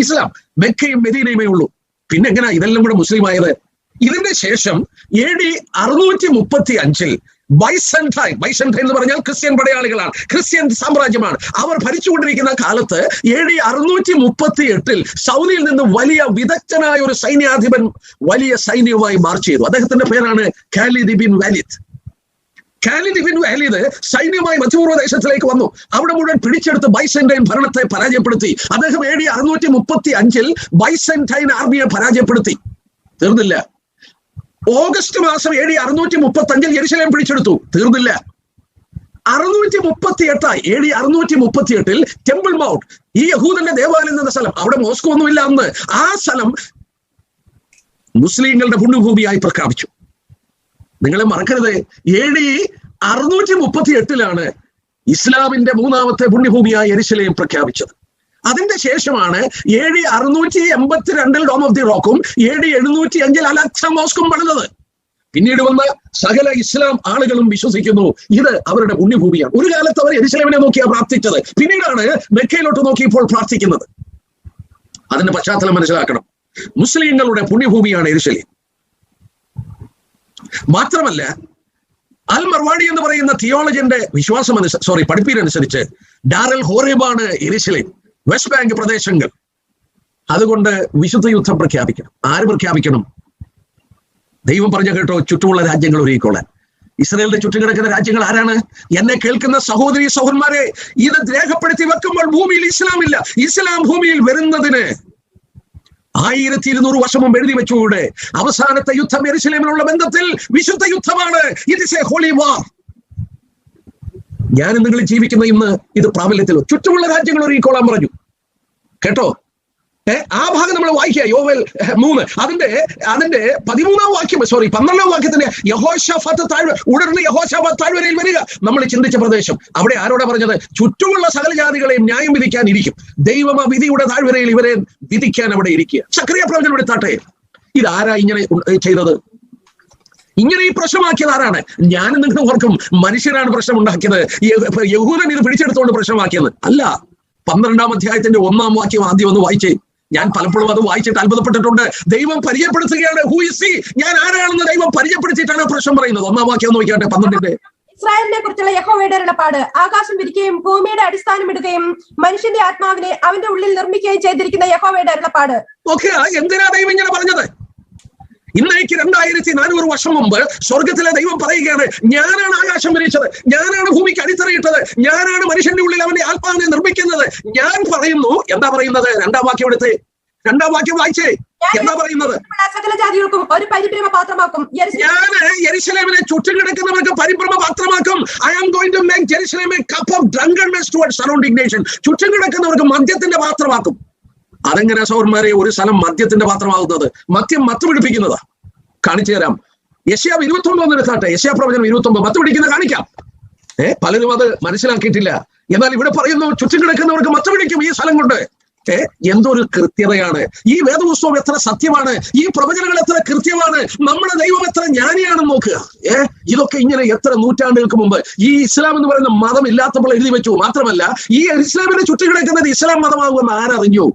ഇസ്ലാം, മെക്കയും മെദീനയുമേ ഉള്ളൂ. പിന്നെ എങ്ങനെയാ ഇതെല്ലാം കൂടെ മുസ്ലിം ആയത്? ഇതിന്റെ ശേഷം AD 635 ബൈസന്റൈൻ എന്ന് പറഞ്ഞാൽ ക്രിസ്ത്യൻ പടയാളികളാണ്, ക്രിസ്ത്യൻ സാമ്രാജ്യമാണ്. അവർ ഭരിച്ചുകൊണ്ടിരിക്കുന്ന കാലത്ത് AD 638 സൗദിയിൽ നിന്ന് വലിയ വിദഗ്ധനായ ഒരു സൈന്യാധിപൻ വലിയ സൈന്യവുമായി മാർച്ച് ചെയ്തു. അദ്ദേഹത്തിന്റെ പേരാണ് ഖാലിദ് ഇബ്ൻ വാലിദ്. ഖാലിദ് ഇബ്ൻ വാലിദ് സൈന്യമായി മധ്യപൂർവ്വ ദേശത്തിലേക്ക് വന്നു. അവിടെ മുഴുവൻ പിടിച്ചെടുത്ത് ബൈസന്റൈൻ ഭരണത്തെ പരാജയപ്പെടുത്തി. അദ്ദേഹം AD 635 ബൈസന്റൈൻ ആർമിയെ പരാജയപ്പെടുത്തി. തീർന്നില്ല. ഓഗസ്റ്റ് മാസം AD 635 യെരുശലേം പിടിച്ചെടുത്തു. തീർന്നില്ല. 638 AD 638 ടെമ്പിൾ മൗണ്ട്, ഈ യഹൂദന്റെ ദേവാലയം എന്ന സ്ഥലം, അവിടെ മോസ്കോ ഒന്നുമില്ല അന്ന്, ആ സ്ഥലം മുസ്ലിങ്ങളുടെ പുണ്യഭൂമിയായി പ്രഖ്യാപിച്ചു. നിങ്ങളെ മറക്കരുത്, AD 638 ഇസ്ലാമിന്റെ 3ാമത്തെ പുണ്യഭൂമിയായി യെരുശലേം പ്രഖ്യാപിച്ചത്. അതിന്റെ ശേഷമാണ് AD 682 ഡോം ഓഫ് ദി റോക്കും AD 705 അൽ-അഖ്സ മോസ്കും പണിതത്. പിന്നീട് വന്ന സകല ഇസ്ലാം ആളുകളും വിശ്വസിക്കുന്നു ഇത് അവരുടെ പുണ്യഭൂമിയാണ്. ഒരു കാലത്ത് അവർ യെരുശലേമിനെ നോക്കിയാണ് പ്രാർത്ഥിച്ചത്, പിന്നീടാണ് മെക്കയിലോട്ട് നോക്കി ഇപ്പോൾ പ്രാർത്ഥിക്കുന്നത്. അതിന്റെ പശ്ചാത്തലം മനസ്സിലാക്കണം. മുസ്ലിങ്ങളുടെ പുണ്യഭൂമിയാണ് യെരുശലേം. മാത്രമല്ല, അൽ മർവാടി എന്ന് പറയുന്ന തിയോളജിന്റെ പഠിപ്പിനനുസരിച്ച് ഡാറൽ ഹോറേബാണ് യെരുശലേം, വെസ്റ്റ് ബാങ്ക് പ്രദേശങ്ങൾ. അതുകൊണ്ട് വിശുദ്ധ യുദ്ധം പ്രഖ്യാപിക്കണം. ആര് പ്രഖ്യാപിക്കണം? ദൈവം പറഞ്ഞ കേട്ടോ, ചുറ്റുമുള്ള രാജ്യങ്ങൾ ഒരുക്കിക്കൊള്ളാൻ. ഇസ്രായേലിന്റെ ചുറ്റുകിടക്കുന്ന രാജ്യങ്ങൾ ആരാണ്? എന്നെ കേൾക്കുന്ന സഹോദരി സഹോദരന്മാരെ, ഇത് രേഖപ്പെടുത്തി വെക്കുമ്പോൾ ഭൂമിയിൽ ഇസ്ലാമില്ല. ഇസ്ലാം ഭൂമിയിൽ വരുന്നതിന് 1200 വർഷം മുമ്പ് എഴുതി വെച്ചുകൂടെ? അവസാനത്തെ യുദ്ധം യെരുശലേമിനുള്ള ബന്ധത്തിൽ വിശുദ്ധ യുദ്ധമാണ്. ഇറ്റ് ഈസ് എ ഹോളി വാർ. ഞാൻ നിങ്ങൾ ജീവിക്കുന്ന ഇന്ന് ഇത് പ്രാബല്യത്തിൽ ചുറ്റുമുള്ള രാജ്യങ്ങൾ ഒരുക്കിക്കൊള്ളാൻ പറഞ്ഞു. കേട്ടോ? ആ ഭാഗം നമ്മൾ വായിക്കുക, യോവേൽ 3 അതിന്റെ 13ാം വാക്യം, 12ാം വാക്യത്തിന്റെ യഹോശാഫാത്ത് ഉടർന്ന് യഹോശാഫാത്ത് താഴ്വരയിൽ വരിക. നമ്മൾ ചിന്തിച്ച പ്രദേശം, അവിടെ ആരോടാ പറഞ്ഞത്? ചുറ്റുമുള്ള സകല ജാതികളെയും ന്യായം വിധിക്കാൻ ഇരിക്കും. ദൈവം ആ വിധിയുടെ താഴ്വരയിൽ ഇവരെ വിധിക്കാൻ അവിടെ ഇരിക്കുക. സക്കറിയ പ്രവചനം എടുത്താട്ടെ, ഇതാരാ ഇങ്ങനെ ചെയ്തത്? ഇങ്ങനെ ഈ പ്രശ്നമാക്കിയത് ആരാണ്? ഞാനും നിങ്ങൾ ഓർക്കും, മനുഷ്യരാണ് പ്രശ്നം ഉണ്ടാക്കിയത്. യഹൂദൻ ഇത് പിടിച്ചെടുത്തുകൊണ്ട് പ്രശ്നമാക്കിയത് അല്ല. 12ാം അധ്യായത്തിന്റെ 1ാം വാക്യം ആദ്യം ഒന്ന് വായിച്ചേ. ഞാൻ പലപ്പോഴും അത് വായിച്ചിട്ട് അത്ഭുതപ്പെട്ടിട്ടുണ്ട്. ദൈവം പരിചയപ്പെടുത്തുകയാണ്. Who is he? ഞാൻ ആരാണെന്ന് ദൈവം പരിചയപ്പെടുത്തിയിട്ടാണ് പ്രശ്നം പറയുന്നത്. 1ാം വാക്യം ഒന്ന് നോക്കിയാട്ടെ, 12ന്റെ. ഇസ്രായേലിനെ കുറിച്ചുള്ള യഹോവയുടെ അരുളപ്പാട്, ആകാശം വിരിക്കുകയും ഭൂമിയുടെ അടിസ്ഥാനം ഇടുകയും മനുഷ്യന്റെ ആത്മാവിനെ അവന്റെ ഉള്ളിൽ നിർമ്മിക്കുകയും ചെയ്തിരിക്കുന്ന യഹോവയുടെ അരുളപ്പാട്. ഓക്കെ, എന്തിനാ ദൈവം ഇങ്ങനെ പറഞ്ഞത്? ഇന്നേക്ക് 2400 വർഷം മുമ്പ് സ്വർഗത്തിലെ ദൈവം പറയുകയാണ്, ഞാനാണ് ആകാശം വിരിച്ചത്, ഞാനാണ് ഭൂമിക്ക് അടിത്തറയിട്ടത്, ഞാനാണ് മനുഷ്യന്റെ ഉള്ളിൽ അവന്റെ ആത്മാവിനെ നിർമ്മിക്കുന്നത്. ഞാൻ പറയുന്നു. എന്താ പറയുന്നത്? 2ാം വാക്യം എടുത്ത്, 2ാം വാക്യം വായിച്ചേ. എന്താ പറയുന്നത്? സകല ജാതികൾക്കും ഒരു പരിഭ്രമ പാത്രമാക്കും. ഞാൻ യെരുശലേമിനെ ചുറ്റുകിടക്കുന്നവർക്ക് പരിഭ്രമ പാത്രമാക്കും. I am going to make Jerusalem a cup of drunkenness towards surrounding nation. ചുറ്റുകിടക്കുന്നവർക്ക് മദ്യത്തിന്റെ പാത്രമാക്കും. അതെങ്ങനെ സഹോദരന്മാരെ ഒരു സ്ഥലം മദ്യത്തിന്റെ പാത്രമാകുന്നത്? മദ്യം മത്ത് പിടിപ്പിക്കുന്നതാ. കാണിച്ചു തരാം. യെശയ്യാവ് 29 എടുത്താട്ടെ. യെശയ്യാ പ്രവചനം 29 മത്ത് പിടിക്കുന്ന കാണിക്കാം. പലരും അത് മനസ്സിലാക്കിയിട്ടില്ല. എന്നാൽ ഇവിടെ പറയുന്നു, ചുറ്റുകിടക്കുന്നവർക്ക് മത്ത് പിടിക്കും ഈ സ്ഥലം കൊണ്ട്. എന്തൊരു കൃത്യതയാണ്! ഈ വേദപുസ്തകം എത്ര സത്യമാണ്! ഈ പ്രവചനങ്ങൾ എത്ര കൃത്യമാണ്! നമ്മുടെ ദൈവം എത്ര ജ്ഞാനിയാണെന്ന് നോക്കുക. ഇതൊക്കെ ഇങ്ങനെ എത്ര നൂറ്റാണ്ടുകൾക്ക് മുമ്പ് ഈ ഇസ്ലാം എന്ന് പറയുന്ന മതം ഇല്ലാത്തപ്പോൾ എഴുതി വെച്ചു. മാത്രമല്ല, ഈ ഇസ്ലാമിനെ ചുറ്റുകിടക്കുന്നത് ഇസ്ലാം മതമാകുമെന്ന് ആരറിഞ്ഞു?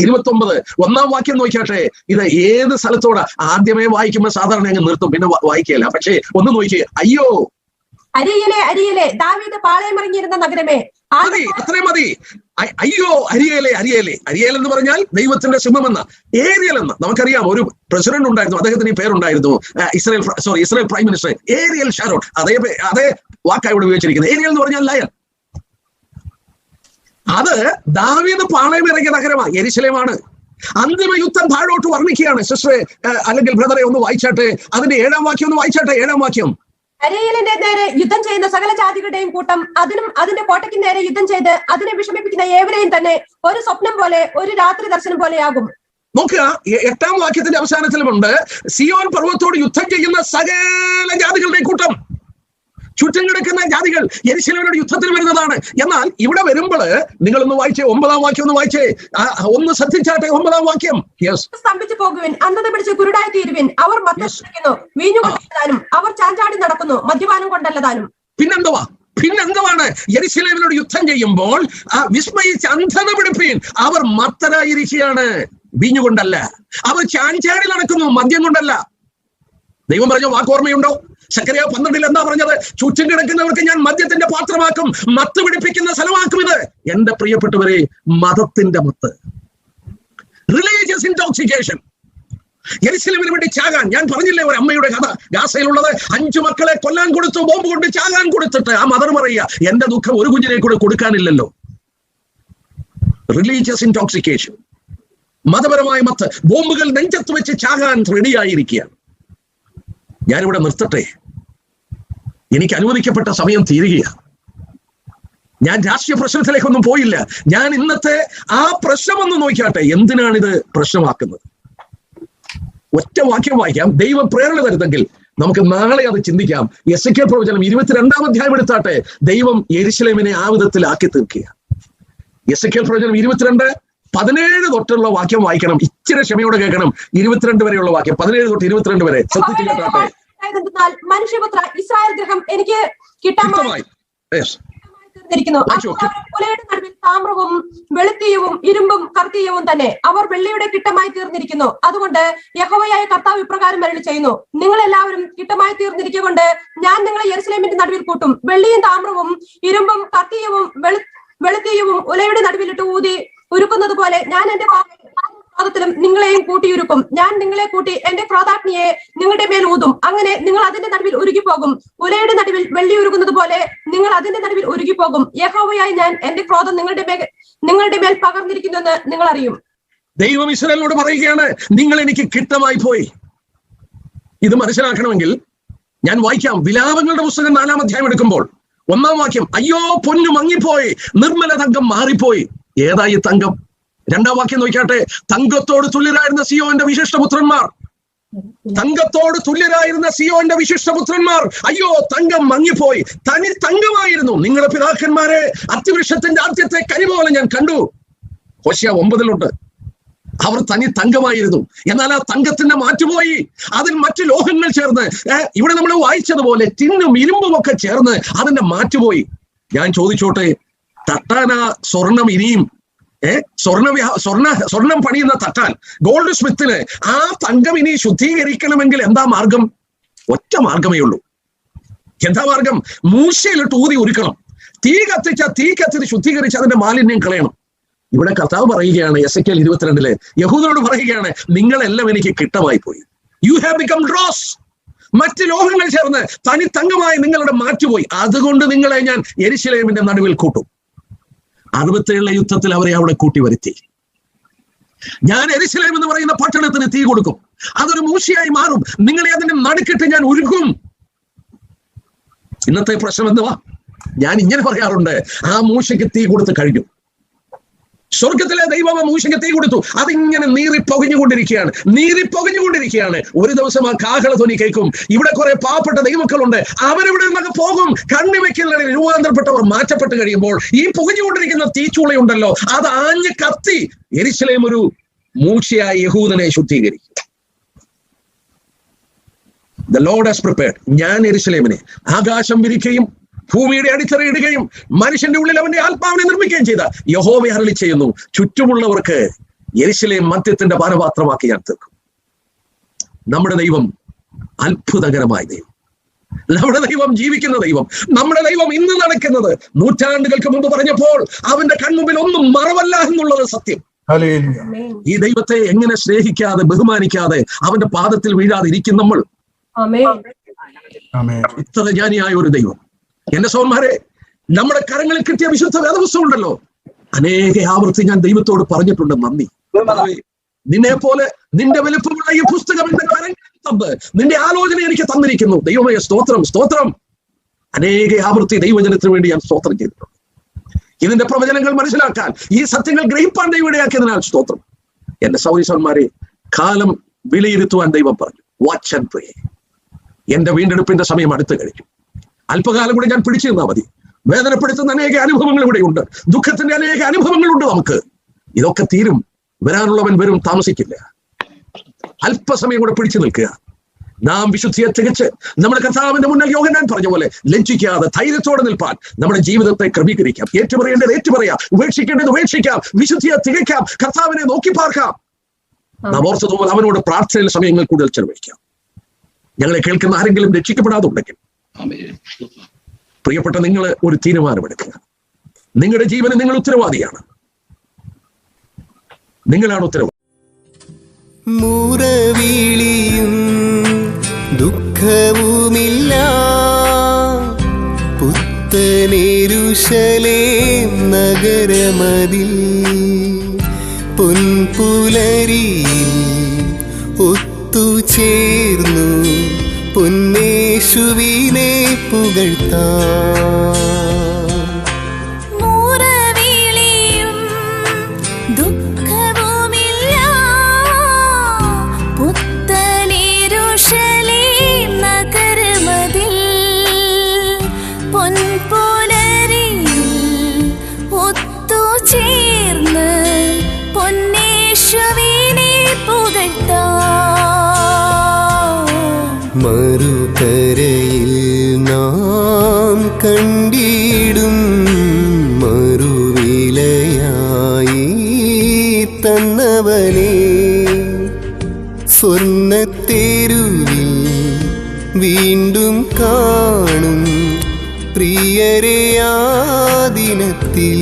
29 1ാം വാക്യം നോക്കിയാട്ടെ. ഇത് ഏത് സ്ഥലത്തോടാ? ആദ്യമേ വായിക്കുമ്പോൾ സാധാരണ അങ്ങ് നിർത്തും, പിന്നെ വായിക്കുകയല്ല. പക്ഷേ ഒന്ന് നോക്കിയേ. അയ്യോ, അരിയലേ അരിയലേ, ദാവീദ് പാളയമിറങ്ങിയിരുന്ന നഗരമേ, മതി, അത്രയും മതി. അയ്യോ അരിയേലെ, അരിയേലെ. അരിയേൽ എന്ന് പറഞ്ഞാൽ ദൈവത്തിന്റെ സിംഹമെന്ന. ഏരിയൽ എന്ന് നമുക്കറിയാം, ഒരു പ്രസിഡന്റ് ഉണ്ടായിരുന്നു, അദ്ദേഹത്തിന് ഈ പേരുണ്ടായിരുന്നു, Israel prime minister Ariel Sharon. അതേ വാക്കാണ് ഇവിടെ ഉപയോഗിച്ചിരിക്കുന്നത്. ഏരിയൽ എന്ന് പറഞ്ഞാൽ ലയൺ. അത് ദാവീദ് പാളയം ഇറങ്ങിയ നഗരമാണ്, യെരുശലേമാണ്. അന്തിമ യുദ്ധം താഴോട്ട് വർണ്ണിക്കുകയാണ്. സിസ്റ്ററെ അല്ലെങ്കിൽ ബ്രദറെ ഒന്ന് വായിച്ചാട്ടെ, അതിന്റെ 7-ാം വാക്യം ഒന്ന് വായിച്ചാട്ടെ. 7-ാം വാക്യം. അരയേലിന്റെ നേരെ യുദ്ധം ചെയ്യുന്ന സകല ജാതികളുടെയും കൂട്ടം അതിനും അതിന്റെ കോട്ടയ്ക്ക് നേരെ യുദ്ധം ചെയ്ത് അതിനെ വിഷമിപ്പിക്കുന്ന ഏവരെയും തന്നെ ഒരു സ്വപ്നം പോലെ, ഒരു രാത്രി ദർശനം പോലെയാകും. നോക്കുക, 8-ാം വാക്യത്തിന്റെ അവസാനത്തിലുമുണ്ട്, സിയോൻ പർവ്വതത്തോട് യുദ്ധം ചെയ്യുന്ന സകല ജാതികളുടെയും കൂട്ടം. ചുറ്റും കിടക്കുന്ന ജാതികൾ യെരുശലേമിനോട് യുദ്ധത്തിൽ വരുന്നതാണ്. എന്നാൽ ഇവിടെ വരുമ്പോൾ നിങ്ങളൊന്ന് വായിച്ചേ, 9-ാം വാക്യം ഒന്ന് വായിച്ചേ, ഒന്ന് ശ്രദ്ധിച്ചാട്ടെ. 9-ാം വാക്യം. സ്തംഭിച്ചു പോകുവിൻ, അന്ധത പിടിച്ച് കുരുടായി തീരുവിൻ. അവർ മദ്യപിക്കുന്നു, വീഞ്ഞു കൊണ്ടല്ലതാനും, അവർ ചാഞ്ചാടി നടക്കുന്നു, മദ്യപാനം കൊണ്ടല്ലതാനും. പിന്നെന്തുവാണ്? യെരുശലേമിനോട് യുദ്ധം ചെയ്യുമ്പോൾ വിസ്മയിച്ച് അന്ധത പിടിപ്പീൻ. അവർ മത്തരായിരിക്കുകയാണ്, വീഞ്ഞുകൊണ്ടല്ല. അവർ ചാഞ്ചാടി നടക്കുന്നു, മദ്യം കൊണ്ടല്ല. ദൈവം പറഞ്ഞ വാക്കോർമ്മയുണ്ടോ? സക്കറിയ 12 എന്താ പറഞ്ഞത്? ചുറ്റും കിടക്കുന്നവർക്ക് ഞാൻ മദ്യത്തിന്റെ പാത്രമാക്കും, മത്ത് പിടിപ്പിക്കുന്ന സ്ഥലമാക്കും ഇത്. എന്റെ പ്രിയപ്പെട്ടവരെ, മതത്തിന്റെ മത്ത്, റിലീജിയസ് ഇൻടോക്സിക്കേഷൻ. യെരുശലേമിന് വേണ്ടി ചാകാൻ, ഞാൻ പറഞ്ഞില്ലേ ഒരു അമ്മയുടെ കഥ, ഗാസയിലുള്ളത്. 5 മക്കളെ കൊല്ലാൻ കൊടുത്തു, ബോംബ് കൊണ്ട് ചാകാൻ കൊടുത്തിട്ട് ആ മദർ പറയുക, എന്റെ ദുഃഖം ഒരു കുഞ്ഞിനെ കൂടെ കൊടുക്കാനില്ലല്ലോ. റിലീജിയസ് ഇൻടോക്സിക്കേഷൻ, മതപരമായ മത്ത്. ബോംബുകൾ നെഞ്ചത്ത് വെച്ച് ചാകാൻ റെഡിയായിരിക്കുകയാണ്. ഞാനിവിടെ നിർത്തട്ടെ, എനിക്ക് അനുവദിക്കപ്പെട്ട സമയം തീരുകയാണ്. ഞാൻ രാഷ്ട്രീയ പ്രശ്നത്തിലേക്കൊന്നും പോയില്ല. ഞാൻ ഇന്നത്തെ ആ പ്രശ്നമൊന്നും നോക്കിയാട്ടെ, എന്തിനാണിത് പ്രശ്നമാക്കുന്നത്? ഒറ്റ വാക്യം വായിക്കാം, ദൈവം പ്രേരണ തരുന്നെങ്കിൽ നമുക്ക് നാളെ അത് ചിന്തിക്കാം. എസെക്കിയേൽ പ്രവചനം 22-ാം അധ്യായം എടുത്താട്ടെ, ദൈവം യെരുശലേമിനെ ആ വിധത്തിലാക്കി തീർക്കുക. എസെക്കിയേൽ പ്രവചനം 22:17 തൊട്ടുള്ള വാക്യം വായിക്കണം. ഇച്ചിരി ക്ഷമയോടെ കേൾക്കണം. 22 വരെയുള്ള വാക്യം, 17 തൊട്ട് 22 വരെ ശ്രദ്ധിച്ചു കേട്ടാട്ടെ. മനുഷ്യപുത്ര, ഇസ്രായേൽ ഗ്രഹം എനിക്ക് കിട്ടാമായി തീർന്നിരിക്കുന്നു. ഉലയുടെ നടുവിൽ താമ്രവും വെളുത്തീയവും ഇരുമ്പും കർത്തീയവും തന്നെ. അവർ വെള്ളിയുടെ കിട്ടമായി തീർന്നിരിക്കുന്നു. അതുകൊണ്ട് യഹോവയായ കർത്താവ് ഇപ്രകാരം അരുളി ചെയ്യുന്നു, നിങ്ങൾ എല്ലാവരും കിട്ടമായി തീർന്നിരിക്കൊണ്ട് ഞാൻ നിങ്ങളെ യെരുശലേമിന്റെ നടുവിൽ കൂട്ടും. വെള്ളിയും താമ്രവും ഇരുമ്പും കർത്തീയവും വെളുത്തീയവും ഉലയുടെ നടുവിലിട്ട് ഊതി ഉരുക്കുന്നത് പോലെ ഞാൻ എന്റെ പാദത്തിലും നിങ്ങളെയും കൂട്ടിയുരുക്കും. ഞാൻ നിങ്ങളെ കൂട്ടി എന്റെ ക്രോധാഗ്നിയെ നിങ്ങളുടെ മേൽ ഊതും. അങ്ങനെ നിങ്ങൾ അതിന്റെ നടുവിൽ ഉരുകിപ്പോകും. ഉലയുടെ നടുവിൽ വെള്ളി ഉരുകുന്നത് പോലെ നിങ്ങൾ അതിന്റെ നടുവിൽ ഉരുകിപ്പോകും. യഹോവയായി ഞാൻ എന്റെ ക്രോധം നിങ്ങളുടെ മേൽ പകർന്നിരിക്കുന്നുവെന്ന് നിങ്ങൾ അറിയും. ദൈവം ഇസ്രായേലിനോട് പറയുകയാണ്, നിങ്ങൾ എനിക്ക് കിട്ടമായി പോയി. ഇത് മനസ്സിലാക്കണമെങ്കിൽ ഞാൻ വായിക്കാം. വിലാപങ്ങളുടെ പുസ്തകം 4-ാം അധ്യായം എടുക്കുമ്പോൾ 1-ാം വാക്യം, അയ്യോ പൊന്നു മങ്ങിപ്പോയി, നിർമ്മല തങ്കം മാറിപ്പോയി. ഏതായി തങ്കം? 2-ാം വാക്യം നോക്കിയാട്ടെ, തങ്കത്തോട് തുല്യരായിരുന്ന സിയോന്റെ വിശിഷ്ടപുത്രന്മാർ, തങ്കത്തോട് തുല്യരായിരുന്ന സിയോന്റെ വിശിഷ്ടപുത്രന്മാർ, അയ്യോ തങ്കം മങ്ങിപ്പോയി, തനി തങ്കമായിരുന്നു. നിങ്ങളുടെ പിതാക്കന്മാരെ അത്തിവൃക്ഷത്തിന്റെ ആദ്യത്തെ കനി പോലെ ഞാൻ കണ്ടു. ഹോശേയ 9-ലുണ്ട്. അവർ തനി തങ്കമായിരുന്നു. എന്നാൽ ആ തങ്കത്തിന്റെ മാറ്റുപോയി, അതിൽ മറ്റു ലോഹങ്ങൾ ചേർന്ന്, ഇവിടെ നമ്മൾ വായിച്ചതുപോലെ ടിന്നും ഇരുമ്പും ഒക്കെ ചേർന്ന് അതിന്റെ മാറ്റുപോയി. ഞാൻ ചോദിച്ചോട്ടെ, തട്ടാന സ്വർണം ഇനിയും സ്വർണം പണിയുന്ന തട്ടാൻ ഗോൾഡ് സ്മിത്തിന് ആ തങ്കം ഇനി ശുദ്ധീകരിക്കണമെങ്കിൽ എന്താ മാർഗം? ഒറ്റ മാർഗമേ ഉള്ളൂ. എന്താ മാർഗം? മൂശയിലിട്ട് ഊതി ഉരുക്കണം. തീ കത്തിച്ച് ശുദ്ധീകരിച്ച് അതിന്റെ മാലിന്യം കളയണം. ഇവിടെ കർത്താവ് പറയുകയാണ്, എസെക്കിയേൽ 22-ല് യഹൂദരോട് പറയുകയാണ്, നിങ്ങളെല്ലാം എനിക്ക് കിട്ടമായി പോയി. You have become draws. മറ്റ് ലോഹങ്ങൾ ചേർന്ന് തനി തങ്കമായി നിങ്ങളുടെ മാറ്റുപോയി. അതുകൊണ്ട് നിങ്ങളെ ഞാൻ യെരുശലേമിന്റെ നടുവിൽ കൂട്ടും. 67 യുദ്ധത്തിൽ അവരെ അവിടെ കൂട്ടി വരുത്തി. ഞാൻ യെരുശലേം എന്ന് പറയുന്ന പട്ടണത്തിന് തീ കൊടുക്കും. അതൊരു മൂശയായി മാറും. നിങ്ങളെ അതിന്റെ നടുക്കിട്ട് ഞാൻ ഉരുക്കും. ഇന്നത്തെ പ്രശ്നം എന്തുവാ? ഞാൻ ഇങ്ങനെ പറയാറുണ്ട്, ആ മൂശയ്ക്ക് തീ കൊടുത്ത് കഴിഞ്ഞു. സ്വർഗത്തിലെ ദൈവം ആ മൂശയ്ക്ക് തീ കൊടുത്തു. അതിങ്ങനെ നീറിപ്പൊകഞ്ഞുകൊണ്ടിരിക്കുകയാണ്. ഒരു ദിവസം ആ കാഹള ധ്വനി കേൾക്കും. ഇവിടെ കുറെ പാവപ്പെട്ട ദൈവമക്കളുണ്ട്, അവരിവിടെ നിന്നൊക്കെ പോകും. കണ്ണിവയ്ക്കലിൽ രൂപാന്തരപ്പെട്ടവർ മാറ്റപ്പെട്ട് കഴിയുമ്പോൾ ഈ പുകഞ്ഞുകൊണ്ടിരിക്കുന്ന തീച്ചൂളയുണ്ടല്ലോ, അത് ആഞ്ഞ് കത്തി യെരുശലേം ഒരു മൂശയായി യഹൂദനെ ശുദ്ധീകരിക്കും. The Lord has prepared. ഞാൻ യെരുശലേമിനെ ആകാശം വിരിക്കുകയും ഭൂമിയുടെ അടിത്തറയിടുകയും മനുഷ്യന്റെ ഉള്ളിൽ അവന്റെ ആത്മാവിനെ നിർമ്മിക്കുകയും ചെയ്ത യഹോവ അരുളി ചെയ്യുന്നു, ചുറ്റുമുള്ളവർക്ക് യെരുശലേം മദ്യത്തിന്റെ പാനപാത്രമാക്കി ഞാൻ തീർക്കും. നമ്മുടെ ദൈവം അത്ഭുതകരമായ ദൈവം. നമ്മുടെ ദൈവം ജീവിക്കുന്ന ദൈവം. നമ്മുടെ ദൈവം ഇന്ന് നടക്കുന്നത് നൂറ്റാണ്ടുകൾക്ക് മുമ്പ് പറഞ്ഞപ്പോൾ അവന്റെ കൺമുമ്പിൽ ഒന്നും മറവല്ല എന്നുള്ളത് സത്യം. ഈ ദൈവത്തെ എങ്ങനെ സ്നേഹിക്കാതെ ബഹുമാനിക്കാതെ അവന്റെ പാദത്തിൽ വീഴാതെ ഇരിക്കും നമ്മൾ? ഇത്ര ജ്ഞാനിയായ ഒരു ദൈവം. എന്റെ സഹോദരന്മാരെ, നമ്മുടെ കരങ്ങളിൽ കിട്ടിയ വിശുദ്ധ വേദപുസ്തകം ഉണ്ടല്ലോ, അനേക ആവർത്തി ഞാൻ ദൈവത്തോട് പറഞ്ഞിട്ടുണ്ട് നന്ദി. നിന്നെ പോലെ നിന്റെ വലുപ്പമുള്ള ഈ പുസ്തകം എന്റെ കരങ്ങളിൽ തന്ന് നിന്റെ ആലോചന എനിക്ക് തന്നിരിക്കുന്നു. ദൈവമേ സ്തോത്രം, സ്തോത്രം. അനേക ആവർത്തി ദൈവജനത്തിന് വേണ്ടി ഞാൻ സ്തോത്രം ചെയ്തിട്ടുണ്ട്. ഇതിന്റെ പ്രവചനങ്ങൾ മനസ്സിലാക്കാൻ, ഈ സത്യങ്ങൾ ഗ്രഹിപ്പാൻ ദൈവം ഇടയാക്കിയതിനാൽ സ്തോത്രം. എന്റെ സഹോദരന്മാരെ, കാലം വിലയിരുത്തുവാൻ ദൈവം പറഞ്ഞു, വാച്ച് ആൻഡ് പ്രേ. എന്റെ വീണ്ടെടുപ്പിന്റെ സമയം അടുത്തു കഴിഞ്ഞു. അല്പകാലം കൂടെ ഞാൻ പിടിച്ചു നിന്നാൽ മതി. വേദനപ്പെടുത്തുന്ന അനേക അനുഭവങ്ങൾ ഇവിടെയുണ്ട്, ദുഃഖത്തിന്റെ അനേക അനുഭവങ്ങളുണ്ട് നമുക്ക്. ഇതൊക്കെ തീരും, വരാനുള്ളവൻ വരും, താമസിക്കില്ല. അല്പസമയം കൂടെ പിടിച്ചു നിൽക്കുക. നാം വിശുദ്ധിയെ തികച്ച് നമ്മുടെ കർത്താവിന്റെ മുന്നിൽ യോഹന്നാൻ പറഞ്ഞ പോലെ ലജ്ജിക്കാതെ ധൈര്യത്തോടെ നിൽപ്പാൻ നമ്മുടെ ജീവിതത്തെ ക്രമീകരിക്കാം. ഏറ്റുപറയേണ്ടത് ഏറ്റുപറയാം, ഉപേക്ഷിക്കേണ്ടത് ഉപേക്ഷിക്കാം, വിശുദ്ധിയെ തികയ്ക്കാം, കർത്താവിനെ നോക്കി പാർക്കാം. നാം ഓർത്തതുപോലെ അവനോട് പ്രാർത്ഥനയിൽ സമയങ്ങൾ കൂടുതൽ ചെലവഴിക്കാം. ഞങ്ങളെ കേൾക്കുന്ന ആരെങ്കിലും രക്ഷിക്കപ്പെടാതുണ്ടെങ്കിൽ പ്രിയപ്പെട്ട നിങ്ങൾ ഒരു തീരുമാനമെടുക്കുക. നിങ്ങളുടെ ജീവന് നിങ്ങൾ ഉത്തരവാദിയാണ്. നിങ്ങളാണ് ഉത്തരവാദി. മുറവിളിയും ദുഃഖവുമില്ല, പുത്തനെരുശലേം നഗരമതിൽ പൊൻപുലരിയിൽ ഒത്തുചേർന്നു പൊന്നേശുവിനെ പുകഴ്ത്താം. മറുകരയിൽ നാം കണ്ടിടും മറുവിലയായി തന്നവനെ, സ്വർണ്ണത്തെരുവിൽ വീണ്ടും കാണും പ്രിയരെ ആ ദിനത്തിൽ.